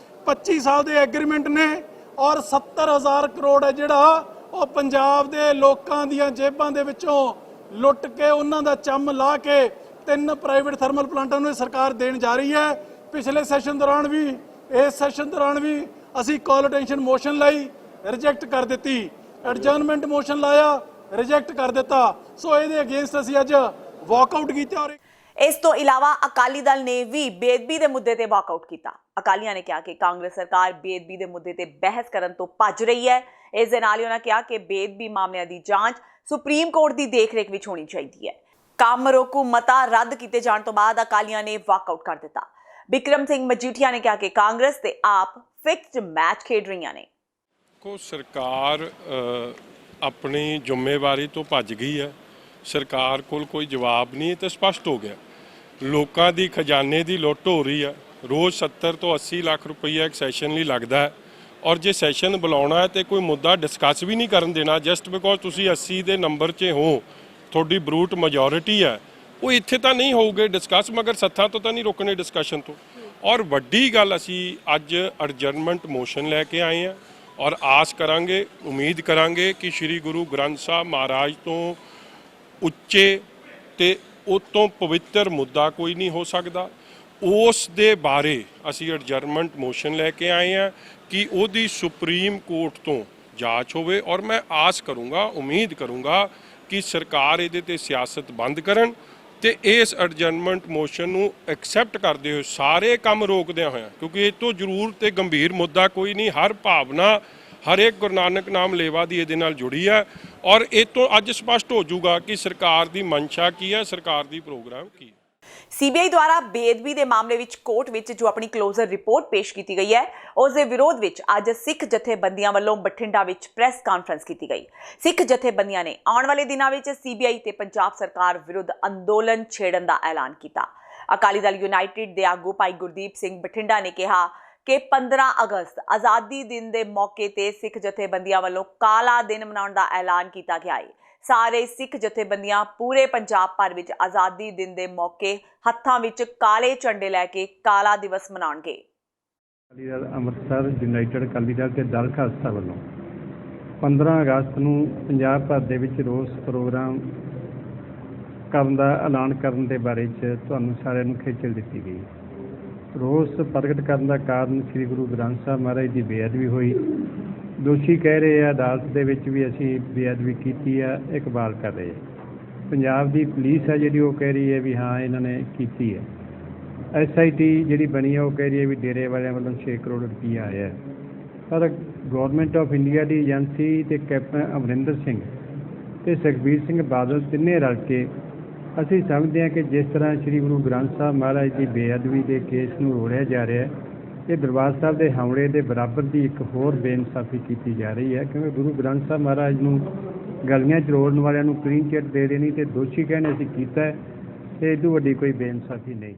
25 ਸਾਲ ਦੇ ਐਗਰੀਮੈਂਟ ਨੇ ਔਰ 70,000 ਕਰੋੜ ਹੈ ਜਿਹੜਾ ਉਹ ਪੰਜਾਬ ਦੇ ਲੋਕਾਂ ਦੀਆਂ ਜੇਬਾਂ ਦੇ ਵਿੱਚੋਂ ਲੁੱਟ ਕੇ ਉਹਨਾਂ ਦਾ ਚੰਮ ਲਾ ਕੇ 3 ਪ੍ਰਾਈਵੇਟ ਥਰਮਲ ਪਲਾਂਟਾਂ ਨੂੰ ਇਹ ਸਰਕਾਰ ਦੇਣ ਜਾ ਰਹੀ ਹੈ। ਪਿਛਲੇ ਸੈਸ਼ਨ ਦੌਰਾਨ ਵੀ ਇਸ ਸੈਸ਼ਨ ਦੌਰਾਨ ਵੀ ਅਸੀਂ ਕਾਲ ਅਟੈਂਸ਼ਨ ਮੋਸ਼ਨ ਲਈ ਰਿਜੈਕਟ ਕਰ ਦਿੱਤੀ, ਐਡਜਰਨਮੈਂਟ ਮੋਸ਼ਨ ਲਾਇਆ ਰਿਜੈਕਟ ਕਰ ਦਿੱਤਾ। ਸੋ ਇਹਦੇ ਅਗੇਂਸਟ ਅਸੀਂ ਅੱਜ ਵਾਕਆਊਟ ਕੀਤਾ। ਔਰ ਇਸ ਤੋਂ ਇਲਾਵਾ ਅਕਾਲੀ ਦਲ ਨੇ ਵੀ ਬੇਅਦਬੀ ਦੇ ਮੁੱਦੇ ਤੇ ਵਾਕਆਊਟ ਕੀਤਾ। ਅਕਾਲੀਆਂ ਨੇ ਕਿਹਾ ਕਿ ਕਾਂਗਰਸ ਸਰਕਾਰ ਬੇਅਦਬੀ ਦੇ ਮੁੱਦੇ ਤੇ ਬਹਿਸ ਕਰਨ ਤੋਂ ਭੱਜ ਰਹੀ ਹੈ। ਇਸ ਦੇ ਨਾਲ ਹੀ ਉਹਨਾਂ ਕਿਹਾ ਕਿ ਬੇਅਦਬੀ ਮਾਮਲਿਆਂ ਦੀ ਜਾਂਚ ਸੁਪਰੀਮ ਕੋਰਟ ਦੀ ਦੇਖਰੇਖ ਵਿੱਚ ਹੋਣੀ ਚਾਹੀਦੀ ਹੈ। ਕੰਮ ਰੋਕੂ ਮਤਾ ਰੱਦ ਕੀਤੇ ਜਾਣ ਤੋਂ ਬਾਅਦ ਅਕਾਲੀਆਂ ਨੇ ਵਾਕਆਊਟ ਕਰ ਦਿੱਤਾ। ਬਿਕਰਮ ਸਿੰਘ ਮਜੀਠੀਆ ਨੇ ਕਿਹਾ ਕਿ ਕਾਂਗਰਸ ਤੇ ਆਪ ਫਿਕਸਡ ਮੈਚ ਖੇਡ ਰਹੀਆਂ ਨੇ। ਕੋ ਸਰਕਾਰ ਆਪਣੀ ਜ਼ਿੰਮੇਵਾਰੀ ਤੋਂ ਭੱਜ ਗਈ ਹੈ। ਸਰਕਾਰ ਕੋਲ ਕੋਈ ਜਵਾਬ ਨਹੀਂ ਹੈ ਤੇ ਸਪਸ਼ਟ ਹੋ ਗਿਆ। ਲੋਕਾਂ ਦੀ ਖਜ਼ਾਨੇ ਦੀ ਲੁੱਟ ਹੋ ਰਹੀ ਹੈ। ਰੋਜ਼ 70 ਤੋਂ 80 ਲੱਖ ਰੁਪਈਆ ਇੱਕ ਸੈਸ਼ਨ ਲਈ ਲੱਗਦਾ ਹੈ। ਔਰ ਜੇ ਸੈਸ਼ਨ ਬੁਲਾਉਣਾ ਹੈ ਤੇ ਕੋਈ ਮੁੱਦਾ ਡਿਸਕਸ ਵੀ ਨਹੀਂ ਕਰਨ ਦੇਣਾ ਜਸਟ ਬਿਕੋਜ਼ ਤੁਸੀਂ 80 ਦੇ ਨੰਬਰ 'ਚ ਹੋ, ਤੁਹਾਡੀ ਬਰੂਟ ਮੈਜੋਰਿਟੀ ਹੈ, ਉਹ ਇੱਥੇ ਤਾਂ ਨਹੀਂ ਹੋਊਗੇ ਡਿਸਕਸ, ਮਗਰ ਸੱਥਾਂ ਤੋਂ ਤਾਂ ਨਹੀਂ ਰੋਕਣੇ ਡਿਸਕਸ਼ਨ ਤੋਂ। ਔਰ ਵੱਡੀ ਗੱਲ ਅਸੀਂ ਅੱਜ ਅਡਜਰਨਮੈਂਟ ਮੋਸ਼ਨ ਲੈ ਕੇ ਆਏ ਹਾਂ ਔਰ ਆਸ ਕਰਾਂਗੇ, ਉਮੀਦ ਕਰਾਂਗੇ ਕਿ ਸ੍ਰੀ ਗੁਰੂ ਗ੍ਰੰਥ ਸਾਹਿਬ ਮਹਾਰਾਜ ਤੋਂ ਉੱਚੇ ਤੇ ਉਹ ਤੋਂ ਪਵਿੱਤਰ ਮੁੱਦਾ ਕੋਈ ਨਹੀਂ ਹੋ ਸਕਦਾ। ਉਸ ਦੇ ਬਾਰੇ ਅਸੀਂ ਐਡਜਰਨਮੈਂਟ ਮੋਸ਼ਨ ਲੈ ਕੇ ਆਏ ਹਾਂ ਕਿ ਉਹਦੀ ਸੁਪਰੀਮ ਕੋਰਟ ਤੋਂ ਜਾਂਚ ਹੋਵੇ। ਔਰ ਮੈਂ ਆਸ ਕਰੂੰਗਾ, ਉਮੀਦ ਕਰੂੰਗਾ ਕਿ ਸਰਕਾਰ ਇਹਦੇ ਤੇ ਸਿਆਸਤ ਬੰਦ ਕਰਨ ਤੇ ਇਸ ਐਡਜਰਨਮੈਂਟ ਮੋਸ਼ਨ ਨੂੰ ਐਕਸੈਪਟ ਕਰਦੇ ਹੋਏ ਸਾਰੇ ਕੰਮ ਰੋਕਦਿਆਂ ਹੋਇਆ, ਕਿਉਂਕਿ ਇਹ ਤੋਂ ਜ਼ਰੂਰ ਤੇ ਗੰਭੀਰ ਮੁੱਦਾ ਕੋਈ ਨਹੀਂ। ਹਰ ਭਾਵਨਾ, ਹਰ ਇੱਕ ਗੁਰੂ ਨਾਨਕ ਨਾਮ ਲੇਵਾ ਦੀ ਇਹਦੇ ਨਾਲ ਜੁੜੀ ਹੈ ਔਰ ਇਹ ਤੋਂ ਅੱਜ ਸਪਸ਼ਟ ਹੋ ਜਾਊਗਾ ਕਿ ਸਰਕਾਰ ਦੀ ਮਨਸ਼ਾ ਕੀ ਹੈ, ਸਰਕਾਰ ਦੀ ਪ੍ਰੋਗਰਾਮ ਕੀ ਹੈ। ਸੀਬੀਆਈ ਦੁਆਰਾ ਬੇਅਦਬੀ ਦੇ ਮਾਮਲੇ ਵਿੱਚ ਕੋਰਟ ਵਿੱਚ ਜੋ ਆਪਣੀ ਕਲੋਜ਼ਰ ਰਿਪੋਰਟ ਪੇਸ਼ ਕੀਤੀ ਗਈ ਹੈ, ਉਸ ਦੇ ਵਿਰੋਧ ਵਿੱਚ ਅੱਜ ਸਿੱਖ ਜਥੇਬੰਦੀਆਂ ਵੱਲੋਂ ਬਠਿੰਡਾ ਵਿੱਚ ਪ੍ਰੈਸ ਕਾਨਫਰੰਸ ਕੀਤੀ ਗਈ। ਸਿੱਖ ਜਥੇਬੰਦੀਆਂ ਨੇ ਆਉਣ ਵਾਲੇ ਦਿਨਾਂ ਵਿੱਚ ਸੀਬੀਆਈ ਤੇ ਪੰਜਾਬ ਸਰਕਾਰ ਵਿਰੁੱਧ ਅੰਦੋਲਨ ਛੇੜਨ ਦਾ ਐਲਾਨ ਕੀਤਾ। ਅਕਾਲੀ ਦਲ ਯੂਨਾਈਟਿਡ ਦੇ ਆਗੂ ਭਾਈ ਗੁਰਦੀਪ ਸਿੰਘ ਬਠਿੰਡਾ ਨੇ ਕਿਹਾ ਕਿ 15 ਅਗਸਤ ਆਜ਼ਾਦੀ ਦਿਨ ਦੇ ਮੌਕੇ ਤੇ ਸਿੱਖ ਜਥੇਬੰਦੀਆਂ ਵੱਲੋਂ ਕਾਲਾ ਦਿਨ ਮਨਾਉਣ ਦਾ ਐਲਾਨ ਕੀਤਾ ਗਿਆ ਹੈ। ਸਾਰੇ ਸਿੱਖ ਜਥੇਬੰਦੀਆਂ ਪੂਰੇ ਪੰਜਾਬ ਭਰ ਵਿੱਚ ਆਜ਼ਾਦੀ ਦਿਨ ਦੇ ਮੌਕੇ ਹੱਥਾਂ ਵਿੱਚ ਕਾਲੇ ਝੰਡੇ ਲੈ ਕੇ ਕਾਲਾ ਦਿਵਸ ਮਨਾਉਣਗੇ। ਅਕਾਲੀ ਦਲ ਅੰਮ੍ਰਿਤਸਰ ਯੂਨਾਈਟਿਡ ਅਕਾਲੀ ਦਲ ਤੇ ਦਲ ਖਾਲਸਾ ਵੱਲੋਂ 15 ਅਗਸਤ ਨੂੰ ਪੰਜਾਬ ਭਰ ਦੇ ਵਿੱਚ ਰੋਸ ਪ੍ਰੋਗਰਾਮ ਕਰਨ ਦਾ ਐਲਾਨ ਕਰਨ ਦੇ ਬਾਰੇ 'ਚ ਤੁਹਾਨੂੰ ਸਾਰਿਆਂ ਨੂੰ ਖੇਚਲ ਦਿੱਤੀ ਗਈ। ਰੋਸ ਪ੍ਰਗਟ ਕਰਨ ਦਾ ਕਾਰਨ ਸ੍ਰੀ ਗੁਰੂ ਗ੍ਰੰਥ ਸਾਹਿਬ ਮਹਾਰਾਜ ਦੀ ਬੇਅਦਬੀ ਹੋਈ। ਦੋਸ਼ੀ ਕਹਿ ਰਹੇ ਆ ਅਦਾਲਤ ਦੇ ਵਿੱਚ ਵੀ ਅਸੀਂ ਬੇਅਦਬੀ ਕੀਤੀ ਆ, ਇਕਬਾਲ ਕਰ ਰਹੇ। ਪੰਜਾਬ ਦੀ ਪੁਲਿਸ ਹੈ ਜਿਹੜੀ ਉਹ ਕਹਿ ਰਹੀ ਹੈ ਵੀ ਹਾਂ ਇਹਨਾਂ ਨੇ ਕੀਤੀ ਹੈ। SIT ਜਿਹੜੀ ਬਣੀ ਹੈ ਉਹ ਕਹਿ ਰਹੀ ਹੈ ਵੀ ਡੇਰੇ ਵਾਲਿਆਂ ਵੱਲੋਂ 6 ਕਰੋੜ ਰੁਪਈਆ ਆਇਆ। ਪਰ government of India the agency ਤੇ ਕੈਪਟਨ ਅਮਰਿੰਦਰ ਸਿੰਘ ਤੇ ਸੁਖਬੀਰ ਸਿੰਘ ਬਾਦਲ ਤਿੰਨੇ ਰਲ ਕੇ ਅਸੀਂ ਸਮਝਦੇ ਹਾਂ ਕਿ ਜਿਸ ਤਰ੍ਹਾਂ ਸ੍ਰੀ ਗੁਰੂ ਗ੍ਰੰਥ ਸਾਹਿਬ ਮਹਾਰਾਜ ਦੀ ਬੇਅਦਬੀ ਦੇ ਕੇਸ ਨੂੰ ਰੋੜਿਆ ਜਾ ਰਿਹਾ ਹੈ, ਇਹ ਦਰਬਾਰ ਸਾਹਿਬ ਦੇ ਹਮਲੇ ਦੇ ਬਰਾਬਰ ਦੀ ਇੱਕ ਹੋਰ ਬੇਇਨਸਾਫੀ ਕੀਤੀ ਜਾ ਰਹੀ ਹੈ। ਕਿਉਂਕਿ ਗੁਰੂ ਗ੍ਰੰਥ ਸਾਹਿਬ ਮਹਾਰਾਜ ਨੂੰ ਗਲੀਆਂ 'ਚ ਰੋੜਨ ਵਾਲਿਆਂ ਨੂੰ ਕਲੀਨ ਚਿੱਟ ਦੇ ਦੇਣੀ ਤੇ ਦੋਸ਼ੀ ਕਹਿੰਦੇ ਅਸੀਂ ਕੀਤਾ ਤੇ ਇਹ ਤੋਂ ਵੱਡੀ ਕੋਈ ਬੇਇਨਸਾਫੀ ਨਹੀਂ।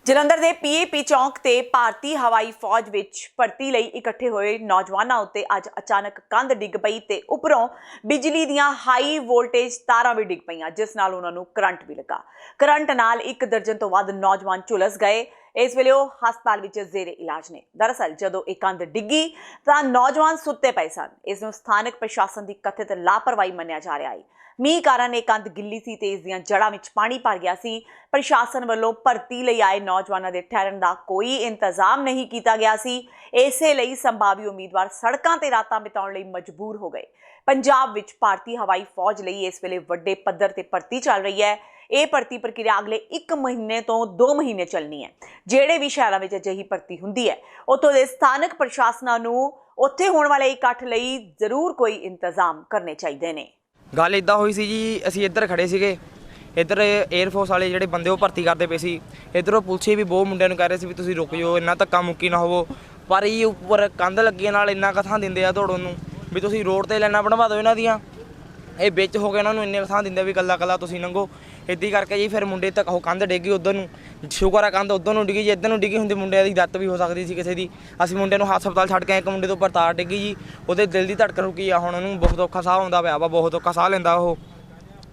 ਜਲੰਧਰ ਦੇ PAP ਚੌਂਕ ਤੇ ਭਾਰਤੀ ਹਵਾਈ ਫੌਜ ਵਿੱਚ ਭਰਤੀ ਲਈ ਇਕੱਠੇ ਹੋਏ ਨੌਜਵਾਨਾਂ ਉੱਤੇ ਅੱਜ ਅਚਾਨਕ ਕੰਧ ਡਿੱਗ ਪਈ ਤੇ ਉੱਪਰੋਂ ਬਿਜਲੀ ਦੀਆਂ ਹਾਈ ਵੋਲਟੇਜ ਤਾਰਾਂ ਵੀ ਡਿੱਗ ਪਈਆਂ, ਜਿਸ ਨਾਲ ਉਹਨਾਂ ਨੂੰ ਕਰੰਟ ਵੀ ਲੱਗਾ। ਕਰੰਟ ਨਾਲ 1 ਦਰਜਨ ਤੋਂ ਵੱਧ ਨੌਜਵਾਨ ਝੁਲਸ ਗਏ। ਇਸ ਵੇਲੇ ਉਹ ਹਸਪਤਾਲ ਵਿੱਚ ਜ਼ੇਰੇ ਇਲਾਜ ਨੇ। ਦਰਅਸਲ ਜਦੋਂ ਇਹ ਕੰਧ ਡਿੱਗੀ ਤਾਂ ਨੌਜਵਾਨ ਸੁੱਤੇ ਪਏ ਸਨ। ਇਸ ਨੂੰ ਸਥਾਨਕ ਪ੍ਰਸ਼ਾਸਨ ਦੀ ਕਥਿਤ ਲਾਪਰਵਾਹੀ ਮੰਨਿਆ ਜਾ ਰਿਹਾ ਹੈ। ਮੀਂਹ ਕਾਰਨ ਇਹ ਕੰਧ ਗਿੱਲੀ ਸੀ ਤੇ ਇਸ ਦੀਆਂ ਜੜ੍ਹਾਂ ਵਿੱਚ ਪਾਣੀ ਭਰ ਗਿਆ ਸੀ। ਪ੍ਰਸ਼ਾਸਨ ਵੱਲੋਂ ਭਰਤੀ ਲਈ ਆਏ ਨੌਜਵਾਨਾਂ ਦੇ ਠਹਿਰਨ ਦਾ ਕੋਈ ਇੰਤਜ਼ਾਮ ਨਹੀਂ ਕੀਤਾ ਗਿਆ ਸੀ। ਇਸੇ ਲਈ ਸੰਭਾਵੀ ਉਮੀਦਵਾਰ ਸੜਕਾਂ ਤੇ ਰਾਤਾਂ ਬਿਤਾਉਣ ਲਈ ਮਜਬੂਰ ਹੋ ਗਏ। ਪੰਜਾਬ ਵਿੱਚ ਭਾਰਤੀ ਹਵਾਈ ਫੌਜ ਲਈ ਇਸ ਵੇਲੇ ਵੱਡੇ ਪੱਧਰ ਤੇ ਭਰਤੀ ਚੱਲ ਰਹੀ ਹੈ। ਇਹ ਭਰਤੀ ਪ੍ਰਕਿਰਿਆ ਅਗਲੇ 1 ਮਹੀਨੇ ਤੋਂ 2 ਮਹੀਨੇ ਚੱਲਣੀ ਹੈ। ਜਿਹੜੇ ਵੀ ਸ਼ਹਿਰਾਂ ਵਿੱਚ ਅਜਿਹੀ ਭਰਤੀ ਹੁੰਦੀ ਹੈ, ਉੱਥੋਂ ਦੇ ਸਥਾਨਕ ਪ੍ਰਸ਼ਾਸਨਾਂ ਨੂੰ ਉੱਥੇ ਹੋਣ ਵਾਲੇ ਇਕੱਠ ਲਈ ਜ਼ਰੂਰ ਕੋਈ ਇੰਤਜ਼ਾਮ ਕਰਨੇ ਚਾਹੀਦੇ ਨੇ। ਗੱਲ ਇੱਦਾਂ ਹੋਈ ਸੀ ਜੀ, ਅਸੀਂ ਇੱਧਰ ਖੜੇ ਸੀਗੇ, ਇੱਧਰ 에ਅਰਫੋਰਸ ਵਾਲੇ ਜਿਹੜੇ ਬੰਦੇ ਉਹ ਭਰਤੀ ਕਰਦੇ ਪਏ ਸੀ। ਇੱਧਰੋਂ ਪੁਲਿਸ ਵੀ ਬਹੁਤ ਮੁੰਡਿਆਂ ਨੂੰ ਕਹਿ ਰਹੇ ਸੀ ਵੀ ਤੁਸੀਂ ਰੁਕ ਜਾਓ, ਇੰਨਾ ਧੱਕਾ ਮੁੱਕੀ ਨਾ ਹੋਵੋ। ਪਰ ਇਹ ਉੱਪਰ ਕੰਧ ਲੱਗੀ ਨਾਲ ਇੰਨਾ ਕਥਾਂ ਦਿੰਦੇ ਆ ਦੌੜਨ ਨੂੰ ਵੀ ਤੁਸੀਂ ਰੋਡ ਤੇ ਲਾਈਨਾਂ ਬਣਵਾ ਦਿਓ ਇਹਨਾਂ ਦੀਆਂ। ਇਹ ਵਿੱਚ ਹੋ ਕੇ ਇਹਨਾਂ ਨੂੰ ਇੰਨੇ ਕਥਾਂ ਦਿੰਦੇ ਵੀ ਕੱਲਾ ਕੱਲਾ ਤੁਸੀਂ ਲੰਘੋ। ਇੱਦਾਂ ਕਰਕੇ ਜੀ ਫਿਰ ਮੁੰਡੇ ਤੱਕ ਉਹ ਕੰਧ ਡਿੱਗੀ ਉੱਧਰ ਨੂੰ। ਸ਼ੁਕਰ ਆ ਕੰਧ ਉੱਧਰ ਨੂੰ ਡਿੱਗੀ, ਜੇ ਇੱਧਰ ਨੂੰ ਡਿੱਗੀ ਹੁੰਦੀ ਮੁੰਡਿਆਂ ਦੀ ਡੈਥ ਵੀ ਹੋ ਸਕਦੀ ਸੀ ਕਿਸੇ ਦੀ। ਅਸੀਂ ਮੁੰਡੇ ਨੂੰ ਹਸਪਤਾਲ ਛੱਡ ਕੇ ਆਏ, ਇੱਕ ਮੁੰਡੇ ਤੋਂ ਉੱਪਰ ਤਾਰ ਡਿੱਗੀ ਜੀ, ਉਹਦੇ ਦਿਲ ਦੀ ਧੜਕਣ ਰੁਕੀ ਆ। ਹੁਣ ਉਹਨੂੰ ਬਹੁਤ ਔਖਾ ਸਾਹ ਆਉਂਦਾ ਪਿਆ ਵਾ, ਬਹੁਤ ਔਖਾ ਸਾਹ ਲੈਂਦਾ ਉਹ।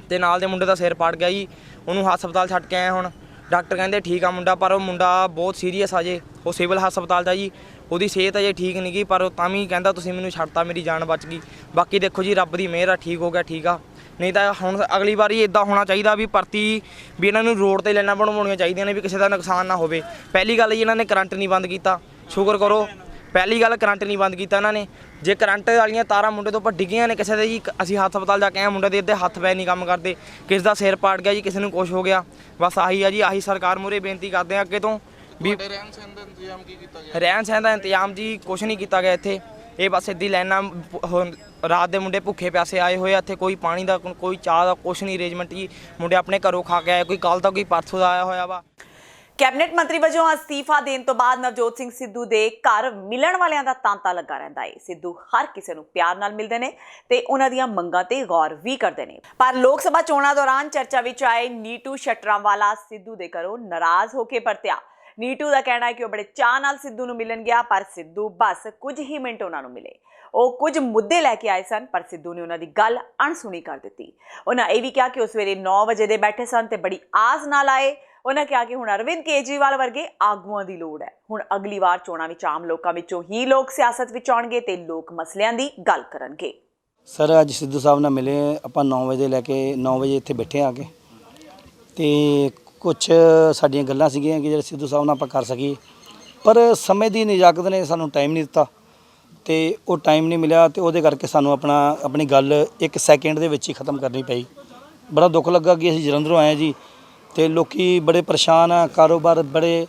ਤੇ ਨਾਲ ਦੇ ਮੁੰਡੇ ਦਾ ਸਿਰ ਪਾੜ ਗਿਆ ਜੀ, ਉਹਨੂੰ ਹਸਪਤਾਲ ਛੱਡ ਕੇ ਆਏ। ਹੁਣ ਡਾਕਟਰ ਕਹਿੰਦੇ ਠੀਕ ਆ ਮੁੰਡਾ, ਪਰ ਉਹ ਮੁੰਡਾ ਬਹੁਤ ਸੀਰੀਅਸ ਆ ਜੇ, ਉਹ ਸਿਵਲ ਹਸਪਤਾਲ ਦਾ ਜੀ। ਉਹਦੀ ਸਿਹਤ ਅਜੇ ਠੀਕ ਨਹੀਂ ਗਈ, ਪਰ ਉਹ ਤਾਂ ਵੀ ਕਹਿੰਦਾ ਤੁਸੀਂ ਮੈਨੂੰ ਛੱਡਤਾ, ਮੇਰੀ ਜਾਨ ਬਚ ਗਈ। ਬਾਕੀ ਦੇਖੋ ਜੀ, ਰੱਬ ਦੀ ਮਿਹਰ ਆ, ਠੀਕ ਹੋ ਗਿਆ, ਠੀਕ ਆ। ਨਹੀਂ ਤਾਂ ਹੁਣ ਅਗਲੀ ਵਾਰੀ ਇਦਾਂ ਹੋਣਾ ਚਾਹੀਦਾ ਵੀ ਭਰਤੀ ਵੀ ਇਹਨਾਂ ਨੂੰ ਰੋਡ 'ਤੇ ਲਾਈਨਾਂ ਬਣਵਾਉਣੀਆਂ ਚਾਹੀਦੀਆਂ ਨੇ ਵੀ ਕਿਸੇ ਦਾ ਨੁਕਸਾਨ ਨਾ ਹੋਵੇ। ਪਹਿਲੀ ਗੱਲ ਜੀ, ਇਹਨਾਂ ਨੇ ਕਰੰਟ ਨਹੀਂ ਬੰਦ ਕੀਤਾ, ਸ਼ੁਕਰ ਕਰੋ। ਪਹਿਲੀ ਗੱਲ, ਕਰੰਟ ਨਹੀਂ ਬੰਦ ਕੀਤਾ ਇਹਨਾਂ ਨੇ। ਜੇ ਕਰੰਟ ਵਾਲੀਆਂ ਤਾਰਾਂ ਮੁੰਡੇ ਤੋਂ ਉੱਪਰ ਡਿੱਗੀਆਂ ਨੇ ਕਿਸੇ ਦੇ ਜੀ, ਅਸੀਂ ਹਸਪਤਾਲ ਜਾ ਕੇ ਆਏ, ਮੁੰਡੇ ਦੇ ਅੱਧੇ ਹੱਥ ਪੈਰ ਨਹੀਂ ਕੰਮ ਕਰਦੇ, ਕਿਸੇ ਦਾ ਸਿਰ ਪਾੜ ਗਿਆ ਜੀ, ਕਿਸੇ ਨੂੰ ਕੁਛ ਹੋ ਗਿਆ। ਬਸ ਆਹੀ ਆ ਜੀ, ਆਹੀ ਸਰਕਾਰ ਮੂਹਰੇ ਬੇਨਤੀ ਕਰਦੇ ਆ ਅੱਗੇ ਤੋਂ ਵੀ ਰਹਿਣ ਸਹਿਣ ਦਾ ਇੰਤਜ਼ਾਮ ਜੀ ਕੁਛ ਨਹੀਂ ਕੀਤਾ ਗਿਆ ਇੱਥੇ। ਇਹ ਬਸ ਇੱਦੀ ਲਾਈਨਾਂ, ਰਾਤ ਦੇ ਮੁੰਡੇ ਭੁੱਖੇ ਪਿਆਸੇ ਆਏ ਹੋਏ ਆ ਇੱਥੇ, ਕੋਈ ਪਾਣੀ ਦਾ ਕੋਈ ਚਾਹ ਦਾ ਕੁਛ ਨਹੀਂ ਅਰੇਂਜਮੈਂਟ ਜੀ। ਮੁੰਡੇ ਆਪਣੇ ਘਰੋਂ ਖਾ ਕੇ ਆਏ, ਕੋਈ ਕੱਲ੍ਹ ਦਾ ਕੋਈ ਪਰਸੋਂ ਦਾ ਆਇਆ ਹੋਇਆ ਵਾ। ਕੈਬਨਿਟ ਮੰਤਰੀ ਵਜੋਂ ਅਸਤੀਫਾ ਦੇਣ ਤੋਂ ਬਾਅਦ ਨਵਜੋਤ ਸਿੰਘ ਸਿੱਧੂ ਦੇ ਘਰ ਮਿਲਣ ਵਾਲਿਆਂ ਦਾ ਤਾਂਤਾ ਲੱਗਾ ਰਹਿੰਦਾ ਹੈ। ਸਿੱਧੂ ਹਰ ਕਿਸੇ ਨੂੰ ਪਿਆਰ ਨਾਲ ਮਿਲਦੇ ਨੇ ਤੇ ਉਹਨਾਂ ਦੀਆਂ ਮੰਗਾਂ ਤੇ ਗੌਰ ਵੀ ਕਰਦੇ ਨੇ। ਪਰ ਲੋਕ ਸਭਾ ਚੋਣਾਂ ਦੌਰਾਨ ਚਰਚਾ ਵਿੱਚ ਆਏ ਨੀਟੂ ਸ਼ਟਰਾਂਵਾਲਾ ਸਿੱਧੂ ਦੇ ਘਰੋਂ ਨਾਰਾਜ਼ ਹੋ ਕੇ ਪਰਤਿਆ। ਨੀਟੂ ਦਾ ਕਹਿਣਾ ਹੈ ਕਿ ਉਹ ਬੜੇ ਚਾਅ ਨਾਲ ਸਿੱਧੂ ਨੂੰ ਮਿਲਣ ਗਿਆ, ਪਰ ਸਿੱਧੂ ਬਸ ਕੁਝ ਹੀ ਮਿੰਟ ਉਹਨਾਂ ਨੂੰ ਮਿਲੇ। ਉਹ ਕੁਝ ਮੁੱਦੇ ਲੈ ਕੇ ਆਏ ਸਨ, ਪਰ ਸਿੱਧੂ ਨੇ ਉਹਨਾਂ ਦੀ ਗੱਲ ਅਣਸੁਣੀ ਕਰ ਦਿੱਤੀ। ਉਹਨਾਂ ਇਹ ਵੀ ਕਿਹਾ ਕਿ ਉਹ ਸਵੇਰੇ 9 ਵਜੇ ਦੇ ਬੈਠੇ ਸਨ ਤੇ ਬੜੀ ਆਸ ਨਾਲ ਆਏ। ਉਹਨਾਂ ਕਿਹਾ ਕਿ ਹੁਣ ਅਰਵਿੰਦ ਕੇਜਰੀਵਾਲ ਵਰਗੇ ਆਗੂਆਂ ਦੀ ਲੋੜ ਹੈ। ਹੁਣ ਅਗਲੀ ਵਾਰ ਚੋਣਾਂ ਵਿੱਚ ਆਮ ਲੋਕਾਂ ਵਿੱਚੋਂ ਹੀ ਲੋਕ ਸਿਆਸਤ ਵਿੱਚ ਆਉਣਗੇ ਤੇ ਲੋਕ ਮਸਲਿਆਂ ਦੀ ਗੱਲ ਕਰਨਗੇ। ਸਰ, ਅੱਜ ਸਿੱਧੂ ਸਾਹਿਬ ਨਾਲ ਮਿਲੇ ਆਪਾਂ 9 ਵਜੇ ਲੈ ਕੇ 9 ਵਜੇ ਇੱਥੇ ਬੈਠੇ ਆ ਕੇ, ਤੇ ਕੁਛ ਸਾਡੀਆਂ ਗੱਲਾਂ ਸੀਗੀਆਂ ਕਿ ਜਿਹੜੇ ਸਿੱਧੂ ਸਾਹਿਬ ਨਾਲ ਆਪਾਂ ਕਰ ਸਕੀਏ, ਪਰ ਸਮੇਂ ਦੀ ਨਿਜਾਕਤ ਨੇ ਸਾਨੂੰ ਟਾਈਮ ਨਹੀਂ ਦਿੱਤਾ ਤੇ ਉਹ ਟਾਈਮ ਨਹੀਂ ਮਿਲਿਆ ਤੇ ਉਹਦੇ ਕਰਕੇ ਸਾਨੂੰ ਆਪਣੀ ਗੱਲ 1 ਸੈਕਿੰਡ ਦੇ ਵਿੱਚ ਹੀ ਖ਼ਤਮ ਕਰਨੀ ਪਈ। ਬੜਾ ਦੁੱਖ ਲੱਗਾ ਕਿ ਅਸੀਂ ਜਲੰਧਰੋਂ ਆਏ ਜੀ ਤੇ ਲੋਕੀ ਬੜੇ ਪਰੇਸ਼ਾਨ ਆ, ਕਾਰੋਬਾਰ ਬੜੇ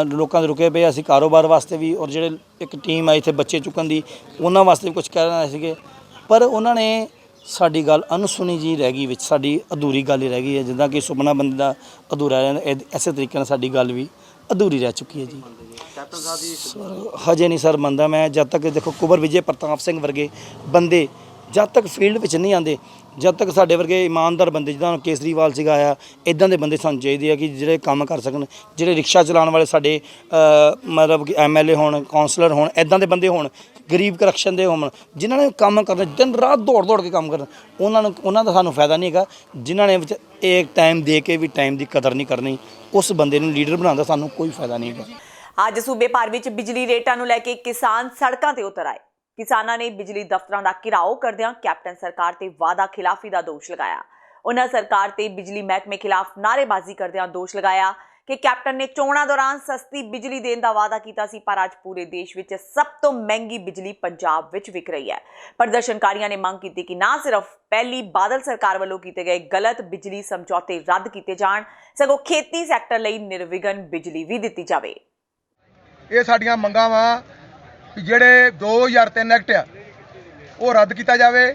ਲੋਕਾਂ ਦੇ ਰੁਕੇ ਪਏ। ਅਸੀਂ ਕਾਰੋਬਾਰ ਵਾਸਤੇ ਵੀ ਔਰ ਜਿਹੜੇ ਇੱਕ ਟੀਮ ਆਈ ਇੱਥੇ ਬੱਚੇ ਚੁੱਕਣ ਦੀ, ਉਹਨਾਂ ਵਾਸਤੇ ਵੀ ਕੁਝ ਕਹਿਣਾ ਆਏ ਸੀਗੇ, ਪਰ ਉਹਨਾਂ ਨੇ ਸਾਡੀ ਗੱਲ ਅਣਸੁਣੀ ਜੀ ਰਹਿ ਗਈ, ਵਿੱਚ ਸਾਡੀ ਅਧੂਰੀ ਗੱਲ ਹੀ ਰਹਿ ਗਈ ਹੈ। ਜਿੱਦਾਂ ਕਿ ਸੁਪਨਾ ਬੰਦੇ ਦਾ ਅਧੂਰਾ ਰਹਿੰਦਾ, ਇਸੇ ਤਰੀਕੇ ਨਾਲ ਸਾਡੀ ਗੱਲ ਵੀ ਅਧੂਰੀ ਰਹਿ ਚੁੱਕੀ ਹੈ ਜੀ। ਹਜੇ ਨਹੀਂ ਸਰ ਮੰਨਦਾ ਮੈਂ, ਜਦ ਤੱਕ ਦੇਖੋ ਕੁਬਰ ਵਿਜੇ ਪ੍ਰਤਾਪ ਸਿੰਘ ਵਰਗੇ ਬੰਦੇ ਜਦ ਤੱਕ ਫੀਲਡ ਵਿੱਚ ਨਹੀਂ ਆਉਂਦੇ, ਜਦ ਤੱਕ ਸਾਡੇ ਵਰਗੇ ਇਮਾਨਦਾਰ ਬੰਦੇ ਜਿੱਦਾਂ ਕੇਸਰੀਵਾਲ ਸੀਗਾ ਆ, ਇੱਦਾਂ ਦੇ ਬੰਦੇ ਸਾਨੂੰ ਚਾਹੀਦੇ ਆ ਕਿ ਜਿਹੜੇ ਕੰਮ ਕਰ ਸਕਣ, ਜਿਹੜੇ ਰਿਕਸ਼ਾ ਚਲਾਉਣ ਵਾਲੇ ਸਾਡੇ ਮਤਲਬ ਕਿ MLA ਹੋਣ, ਕਾਉਂਸਲਰ ਹੋਣ, ਇੱਦਾਂ ਦੇ ਬੰਦੇ ਹੋਣ, ਗਰੀਬ ਕਰੈਕਸ਼ਨ ਦੇ ਹੋਣ, ਜਿਨ੍ਹਾਂ ਨੇ ਕੰਮ ਕਰਨਾ, ਦਿਨ ਰਾਤ ਦੌੜ ਕੇ ਕੰਮ ਕਰਨ। ਉਹਨਾਂ ਦਾ ਸਾਨੂੰ ਫਾਇਦਾ ਨਹੀਂ ਹੈਗਾ। ਜਿਨ੍ਹਾਂ ਨੇ ਇੱਕ ਟਾਈਮ ਦੇ ਕੇ ਵੀ ਟਾਈਮ ਦੀ ਕਦਰ ਨਹੀਂ ਕਰਨੀ, ਉਸ ਬੰਦੇ ਨੂੰ ਲੀਡਰ ਬਣਾਉਣ ਦਾ ਸਾਨੂੰ ਕੋਈ ਫਾਇਦਾ ਨਹੀਂ ਹੈਗਾ। ਅੱਜ ਸੂਬੇ ਭਰ ਵਿੱਚ ਬਿਜਲੀ ਰੇਟਾਂ ਨੂੰ ਲੈ ਕੇ ਕਿਸਾਨ ਸੜਕਾਂ ਤੇ ਉਤਰ ਆਏ। ਕਿਸਾਨਾਂ ਨੇ ਬਿਜਲੀ ਦਫ਼ਤਰਾਂ ਦਾ ਘਿਰਾਓ ਕਰਦਿਆਂ ਕੈਪਟਨ ਸਰਕਾਰ ਤੇ ਵਾਅਦਾ ਖਿਲਾਫੀ ਦਾ ਦੋਸ਼ ਲਗਾਇਆ। ਉਹਨਾਂ ਸਰਕਾਰ ਤੇ ਬਿਜਲੀ ਮਹਿਕਮੇ ਖਿਲਾਫ ਨਾਅਰੇਬਾਜ਼ੀ ਕਰਦਿਆਂ ਦੋਸ਼ ਲਗਾਇਆ ਕਿ ਕੈਪਟਨ ਨੇ ਚੋਣਾਂ ਦੌਰਾਨ ਸਸਤੀ ਬਿਜਲੀ ਦੇਣ ਦਾ ਵਾਅਦਾ ਕੀਤਾ ਸੀ, ਪਰ ਅੱਜ ਪੂਰੇ ਦੇਸ਼ ਵਿੱਚ ਸਭ ਤੋਂ ਮਹਿੰਗੀ ਬਿਜਲੀ ਪੰਜਾਬ ਵਿੱਚ ਵਿਕ ਰਹੀ ਹੈ। ਪ੍ਰਦਰਸ਼ਨਕਾਰੀਆਂ ਨੇ ਮੰਗ ਕੀਤੀ ਕਿ ਨਾ ਸਿਰਫ ਪਹਿਲੀ ਬਾਦਲ ਸਰਕਾਰ ਵੱਲੋਂ ਕੀਤੇ ਗਏ ਗਲਤ ਬਿਜਲੀ ਸਮਝੌਤੇ ਰੱਦ ਕੀਤੇ ਜਾਣ, ਸਗੋਂ ਖੇਤੀ ਸੈਕਟਰ ਲਈ ਨਿਰਵਿਘਨ ਬਿਜਲੀ ਵੀ ਦਿੱਤੀ ਜਾਵੇ। ਇਹ ਸਾਡੀਆਂ ਮੰਗਾਂ ਵਾ ਕਿ ਜਿਹੜੇ 2003 ਐਕਟ ਆ ਉਹ ਰੱਦ ਕੀਤਾ ਜਾਵੇ।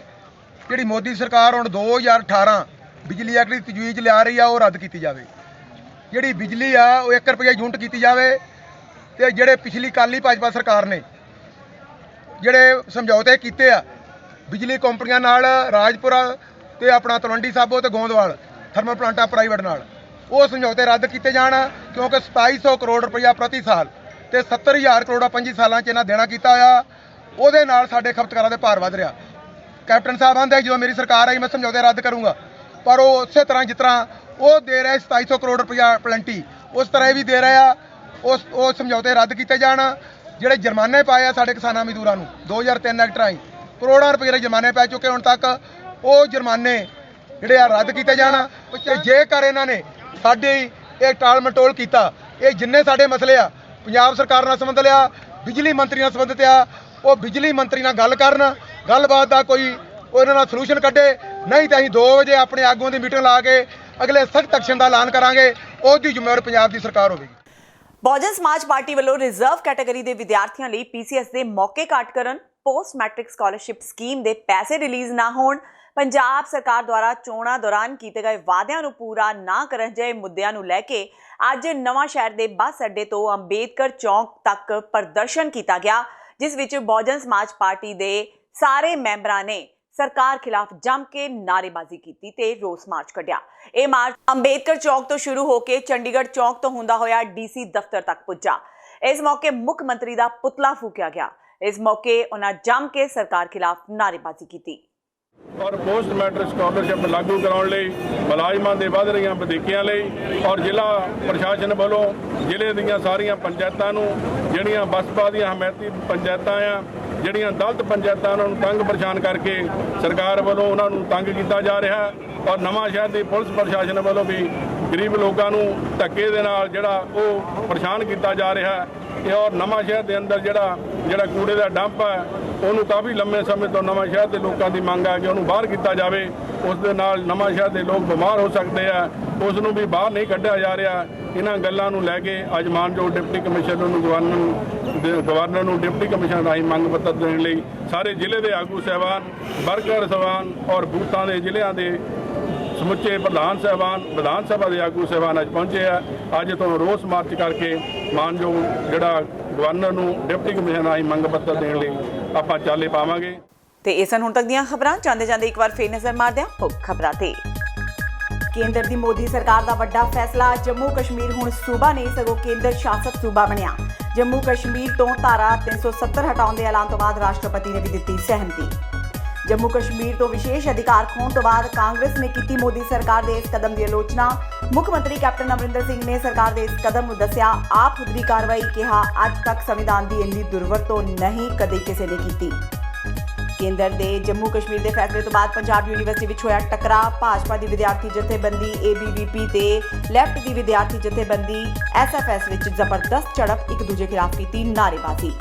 ਜਿਹੜੀ ਮੋਦੀ ਸਰਕਾਰ ਹੁਣ 2018 ਬਿਜਲੀ ਐਕਟ ਦੀ ਤਜਵੀਜ਼ ਲਿਆ ਰਹੀ ਆ, ਉਹ ਰੱਦ ਕੀਤੀ ਜਾਵੇ। ਜਿਹੜੀ ਬਿਜਲੀ ਆ ਉਹ 1 ਰੁਪਏ ਯੂਨਿਟ ਕੀਤੀ ਜਾਵੇ ਤੇ ਜਿਹੜੇ ਪਿਛਲੀ ਕਾਲੀ ਭਾਜਪਾ ਸਰਕਾਰ ਨੇ ਜਿਹੜੇ ਸਮਝੌਤੇ ਕੀਤੇ ਆ ਬਿਜਲੀ ਕੰਪਨੀਆਂ ਨਾਲ, ਰਾਜਪੁਰਾ ਤੇ ਆਪਣਾ ਤਲਵੰਡੀ ਸਾਬੋ ਤੇ ਗੋਂਦਵਾਲ ਥਰਮਲ ਪਲਾਂਟਾਂ ਪ੍ਰਾਈਵੇਟ ਨਾਲ, ਉਹ ਸਮਝੌਤੇ ਰੱਦ ਕੀਤੇ ਜਾਣ, ਕਿਉਂਕਿ 2700 ਕਰੋੜ ਰੁਪਈਆ ਪ੍ਰਤੀ ਸਾਲ ਤੇ 70,000 ਕਰੋੜ 5 ਸਾਲਾਂ 'ਚ ਇਹਨਾਂ ਦੇਣਾ ਕੀਤਾ ਆ। ਉਹਦੇ ਨਾਲ ਸਾਡੇ ਖਪਤਕਾਰਾਂ ਦੇ ਭਾਰ ਵੱਧ ਰਿਹਾ। ਕੈਪਟਨ ਸਾਹਿਬ ਆਂਦੇ ਜਦੋਂ ਮੇਰੀ ਸਰਕਾਰ ਆਈ ਮੈਂ ਸਮਝੌਤੇ ਰੱਦ ਕਰੂੰਗਾ, ਪਰ ਉਹ ਉਸੇ ਤਰ੍ਹਾਂ ਜਿਸ ਤਰ੍ਹਾਂ ਉਹ ਦੇ ਰਹੇ 2700 ਕਰੋੜ ਰੁਪਇਆ ਪਲੰਟੀ, ਉਸ ਤਰ੍ਹਾਂ ਇਹ ਵੀ ਦੇ ਰਹੇ ਆ। ਉਹ ਸਮਝੌਤੇ ਰੱਦ ਕੀਤੇ ਜਾਣ। ਜਿਹੜੇ ਜੁਰਮਾਨੇ ਪਾਏ ਆ ਸਾਡੇ ਕਿਸਾਨਾਂ ਮਜ਼ਦੂਰਾਂ ਨੂੰ 2003 ਐਕਟ ਰਾਹੀਂ ਕਰੋੜਾਂ ਰੁਪਏ ਦੇ ਜੁਰਮਾਨੇ ਪੈ ਚੁੱਕੇ ਹੁਣ ਤੱਕ, ਉਹ ਜੁਰਮਾਨੇ ਜਿਹੜੇ ਆ ਰੱਦ ਕੀਤੇ ਜਾਣ। ਤੇ ਜੇਕਰ ਇਹਨਾਂ ਨੇ ਸਾਡੀ ਇਹ ਟਾਲ ਮਟੋਲ ਕੀਤਾ, ਇਹ ਜਿੰਨੇ ਸਾਡੇ ਮਸਲੇ ਆ ਪੰਜਾਬ ਸਰਕਾਰ ਨਾਲ ਸੰਬੰਧ ਲਿਆ, ਬਿਜਲੀ ਮੰਤਰੀ ਨਾਲ ਸੰਬੰਧਿਤ ਆ, ਉਹ ਬਿਜਲੀ ਮੰਤਰੀ ਨਾਲ ਗੱਲ ਕਰਨ, ਗੱਲਬਾਤ ਦਾ ਕੋਈ ਉਹਨਾਂ ਨਾਲ ਸੋਲੂਸ਼ਨ ਕੱਢੇ। ਨਹੀਂ ਤਾਂ ਅਸੀਂ 2 ਵਜੇ ਆਪਣੇ ਆਗੂਆਂ ਦੀ ਮੀਟਿੰਗ ਲਾ ਕੇ ਅਗਲੇ ਸਖਤ ਐਕਸ਼ਨ ਦਾ ਐਲਾਨ ਕਰਾਂਗੇ। ਉਹਦੀ ਜ਼ਿੰਮੇਵਾਰੀ ਪੰਜਾਬ ਦੀ ਸਰਕਾਰ ਹੋਵੇਗੀ। ਬਹੁਜਨ ਸਮਾਜ ਪਾਰਟੀ ਵੱਲੋਂ ਰਿਜ਼ਰਵ ਕੈਟਾਗਰੀ ਦੇ ਵਿਦਿਆਰਥੀਆਂ ਲਈ PCS ਦੇ ਮੌਕੇ ਘੱਟ ਕਰਨ, ਪੋਸਟ ਮੈਟ੍ਰਿਕ ਸਕਾਲਰਸ਼ਿਪ ਸਕੀਮ ਦੇ ਪੈਸੇ ਰਿਲੀਜ਼ ਨਾ ਹੋਣ, ਪੰਜਾਬ ਸਰਕਾਰ ਦੁਆਰਾ ਚੋਣਾਂ ਦੌਰਾਨ ਕੀਤੇ ਗਏ ਵਾਅਦਿਆਂ ਨੂੰ ਪੂਰਾ ਨਾ ਕਰਨ ਜਿਹੇ ਮੁੱਦਿਆਂ ਨੂੰ ਲੈ ਕੇ ਅੱਜ ਨਵਾਂ ਸ਼ਹਿਰ ਦੇ ਬੱਸ ਅੱਡੇ ਤੋਂ ਅੰਬੇਦਕਰ ਚੌਂਕ ਤੱਕ ਪ੍ਰਦਰਸ਼ਨ ਕੀਤਾ ਗਿਆ, ਜਿਸ ਵਿੱਚ ਬਹੁਜਨ ਸਮਾਜ ਪਾਰਟੀ ਦੇ ਸਾਰੇ ਮੈਂਬਰਾਂ ਨੇ ਸਰਕਾਰ ਖਿਲਾਫ ਜੰਮ ਕੇ ਨਾਅਰੇਬਾਜ਼ੀ ਕੀਤੀ ਤੇ ਰੋਸ ਮਾਰਚ ਕੱਢਿਆ। ਇਹ ਮਾਰਚ ਅੰਬੇਦਕਰ ਚੌਕ ਤੋਂ ਸ਼ੁਰੂ ਹੋ ਕੇ ਚੰਡੀਗੜ੍ਹ ਚੌਕ ਤੋਂ ਹੁੰਦਾ ਹੋਇਆ DC ਦਫ਼ਤਰ ਤੱਕ ਪੁੱਜਾ। ਇਸ ਮੌਕੇ ਮੁੱਖ ਮੰਤਰੀ ਦਾ ਪੁਤਲਾ ਫੂਕਿਆ ਗਿਆ। ਇਸ ਮੌਕੇ ਉਹਨਾਂ ਜੰਮ ਕੇ ਸਰਕਾਰ ਖਿਲਾਫ ਨਾਅਰੇਬਾਜ਼ੀ ਕੀਤੀ। ਔਰ ਪੋਸਟ ਮੈਟ੍ਰਿਕ ਸਕਾਲਰਸ਼ਿਪ ਲਾਗੂ ਕਰਾਉਣ ਲਈ ਮੁਲਾਜ਼ਮਾਂ ਦੇ ਵੱਧ ਰਹੀਆਂ ਵਧੀਕੀਆਂ ਲਈ ਔਰ ਜ਼ਿਲ੍ਹਾ ਪ੍ਰਸ਼ਾਸਨ ਵੱਲੋਂ ਜ਼ਿਲ੍ਹੇ ਦੀਆਂ ਸਾਰੀਆਂ ਪੰਚਾਇਤਾਂ ਨੂੰ ਜਿਹੜੀਆਂ ਬਸਪਾ ਦੀਆਂ ਹਮਾਇਤੀ ਪੰਚਾਇਤਾਂ ਆ, ਜਿਹੜੀਆਂ ਦਲਿਤ ਪੰਚਾਇਤਾਂ, ਉਹਨਾਂ ਨੂੰ ਤੰਗ ਪਰੇਸ਼ਾਨ ਕਰਕੇ ਸਰਕਾਰ ਵੱਲੋਂ ਉਹਨਾਂ ਨੂੰ ਤੰਗ ਕੀਤਾ ਜਾ ਰਿਹਾ। ਔਰ ਨਵਾਂ ਸ਼ਹਿਰ ਦੀ ਪੁਲਿਸ ਪ੍ਰਸ਼ਾਸਨ ਵੱਲੋਂ ਵੀ ਗਰੀਬ ਲੋਕਾਂ ਨੂੰ ਧੱਕੇ ਦੇ ਨਾਲ ਜਿਹੜਾ ਉਹ ਪਰੇਸ਼ਾਨ ਕੀਤਾ ਜਾ ਰਿਹਾ ਹੈ। ਔਰ ਨਵਾਂ ਸ਼ਹਿਰ ਦੇ ਅੰਦਰ ਜਿਹੜਾ ਕੂੜੇ ਦਾ ਡੰਪ ਹੈ, ਉਹਨੂੰ ਕਾਫੀ ਲੰਮੇ ਸਮੇਂ ਤੋਂ ਨਵਾਂ ਸ਼ਹਿਰ ਦੇ ਲੋਕਾਂ ਦੀ ਮੰਗ ਹੈ ਕਿ ਉਹਨੂੰ ਬਾਹਰ ਕੀਤਾ ਜਾਵੇ। ਉਸ ਦੇ ਨਾਲ ਨਵਾਂ ਸ਼ਹਿਰ ਦੇ ਲੋਕ ਬਿਮਾਰ ਹੋ ਸਕਦੇ ਆ, ਉਸ ਨੂੰ ਵੀ ਬਾਹਰ ਨਹੀਂ ਕੱਢਿਆ ਜਾ ਰਿਹਾ। ਇਹਨਾਂ ਗੱਲਾਂ ਨੂੰ ਲੈ ਕੇ ਅੱਜ ਮਾਨਯੋਗ ਡਿਪਟੀ ਕਮਿਸ਼ਨਰ ਨੂੰ ਗਵਰਨਰ ਨੂੰ ਡਿਪਟੀ ਕਮਿਸ਼ਨਰ ਰਾਹੀਂ ਮੰਗ ਪੱਤਰ ਦੇਣ ਲਈ ਸਾਰੇ ਜ਼ਿਲ੍ਹੇ ਦੇ ਆਗੂ ਸਾਹਿਬਾਨ, ਵਰਕਰ ਸਾਹਿਬਾਨ ਔਰ ਬੂਥਾਂ ਦੇ ਜ਼ਿਲ੍ਹਿਆਂ ਦੇ ਸਮੁੱਚੇ ਪ੍ਰਧਾਨ ਸਾਹਿਬਾਨ, ਵਿਧਾਨ ਸਭਾ ਦੇ ਆਗੂ ਸਾਹਿਬਾਨ ਅੱਜ ਪਹੁੰਚੇ ਆ। ਅੱਜ ਤੋਂ ਰੋਸ ਮਾਰਚ ਕਰਕੇ ਮਾਨਯੋਗ ਜਿਹੜਾ ਗਵਰਨਰ ਨੂੰ ਡਿਪਟੀ ਕਮਿਸ਼ਨਰ ਰਾਹੀਂ ਮੰਗ ਪੱਤਰ ਦੇਣ ਲਈ ਆਪਾਂ ਚਾਲੇ ਪਾਵਾਂਗੇ। ਤੇ ਇਹ ਸਨ ਹੁਣ ਤੱਕ ਦੀਆਂ ਖਬਰਾਂ। ਜਾਂਦੇ ਇੱਕ ਵਾਰ ਫੇਰ ਨਜ਼ਰ ਮਾਰਦੇ ਹਾਂ ਮੁੱਖ ਖਬਰਾਂ ਤੇ। ਕੇਂਦਰ ਦੀ ਮੋਦੀ ਸਰਕਾਰ ਦਾ ਵੱਡਾ ਫੈਸਲਾ, ਜੰਮੂ ਕਸ਼ਮੀਰ ਹੁਣ ਸੂਬਾ ਨਹੀਂ ਸਗੋਂ ਕੇਂਦਰ ਸ਼ਾਸਤ ਸੂਬਾ ਬਣਿਆ। ਜੰਮੂ ਕਸ਼ਮੀਰ ਤੋਂ ਧਾਰਾ 370 ਹਟਾਉਣ ਦੇ ਐਲਾਨ ਤੋਂ ਬਾਅਦ ਰਾਸ਼ਟਰਪਤੀ ਨੇ ਵੀ ਦਿੱਤੀ ਸਹਿਮਤੀ। ਜੰਮੂ ਕਸ਼ਮੀਰ ਤੋਂ ਵਿਸ਼ੇਸ਼ ਅਧਿਕਾਰ ਖੋਣ ਤੋਂ ਬਾਅਦ ਕਾਂਗਰਸ ਨੇ ਕੀਤੀ ਮੋਦੀ ਸਰਕਾਰ ਦੇ ਇਸ ਕਦਮ ਦੀ ਆਲੋਚਨਾ। ਮੁੱਖ ਮੰਤਰੀ ਕੈਪਟਨ ਅਮਰਿੰਦਰ ਸਿੰਘ ਨੇ ਸਰਕਾਰ ਦੇ ਇਸ ਕਦਮ ਨੂੰ ਦੱਸਿਆ ਆਪ ਹੁਦਰੀ ਕਾਰਵਾਈ, ਕਿਹਾ ਅੱਜ ਤੱਕ ਸੰਵਿਧਾਨ ਦੀ ਇੰਨੀ ਦੁਰਵਰਤੋਂ ਨਹੀਂ ਕਦੇ ਕਿਸੇ ਨੇ ਕੀਤੀ। ਕੇਂਦਰ ਦੇ ਜੰਮੂ ਕਸ਼ਮੀਰ ਦੇ ਫੈਸਲੇ ਤੋਂ ਬਾਅਦ ਪੰਜਾਬ ਯੂਨੀਵਰਸਿਟੀ ਵਿੱਚ ਹੋਇਆ ਟਕਰਾਅ। ਭਾਜਪਾ ਦੀ ਵਿਦਿਆਰਥੀ ਜਥੇਬੰਦੀ ABVP ਤੇ ਲੈਫਟ ਦੀ ਵਿਦਿਆਰਥੀ ਜਥੇਬੰਦੀ SFS ਵਿੱਚ ਜ਼ਬਰਦਸਤ ਝੜਪ, ਇੱਕ ਦੂਜੇ ਖਿਲਾਫ ਕੀਤੀ ਨਾਅਰੇਬਾਜ਼ੀ।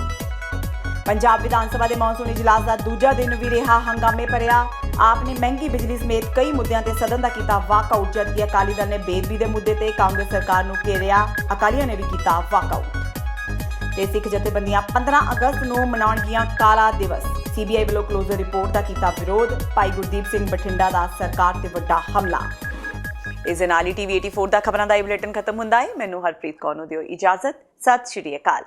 ਪੰਜਾਬ ਵਿਧਾਨ ਸਭਾ ਦੇ ਮੌਨਸੂਨ ਇਜਲਾਸ ਦਾ ਦੂਜਾ ਦਿਨ ਵੀ ਰਿਹਾ ਹੰਗਾਮੇ ਭਰਿਆ। ਆਪ ਨੇ ਮਹਿੰਗੀ ਬਿਜਲੀ ਸਮੇਤ ਕਈ ਮੁੱਦਿਆਂ ਤੇ ਸਦਨ ਦਾ ਕੀਤਾ ਵਾਕਆਊਟ, ਜਦਕਿ ਅਕਾਲੀ ਦਲ ਨੇ ਬੇਦਬੀ ਦੇ ਮੁੱਦੇ ਤੇ ਕਾਂਗਰਸ ਸਰਕਾਰ ਨੂੰ ਘੇਰਿਆ। ਅਕਾਲੀਆਂ ਨੇ ਵੀ ਕੀਤਾ ਵਾਕਆਊਟ। ਤੇ ਸਿੱਖ ਜਥੇਬੰਦੀਆਂ 15 ਅਗਸਤ ਨੂੰ ਮਨਾਉਣਗੀਆਂ ਕਾਲਾ ਦਿਵਸ। CBI ਵੱਲੋਂ ਕਲੋਜ਼ਰ ਰਿਪੋਰਟ ਦਾ ਕੀਤਾ ਵਿਰੋਧ। ਭਾਈ ਗੁਰਦੀਪ ਸਿੰਘ ਬਠਿੰਡਾ ਦਾ ਸਰਕਾਰ ਤੇ ਵੱਡਾ ਹਮਲਾ। ਇਸ ਦੇ ਨਾਲ ਹੀ TV 84 ਦਾ ਖਬਰਾਂ ਦਾ ਇਹ ਬੁਲੇਟਿਨ ਖਤਮ ਹੁੰਦਾ ਹੈ। ਮੈਨੂੰ ਹਰਪ੍ਰੀਤ ਕੌਰ ਨੂੰ ਦਿਓ ਇਜਾਜ਼ਤ। ਸਤਿ ਸ਼੍ਰੀ ਅਕਾਲ।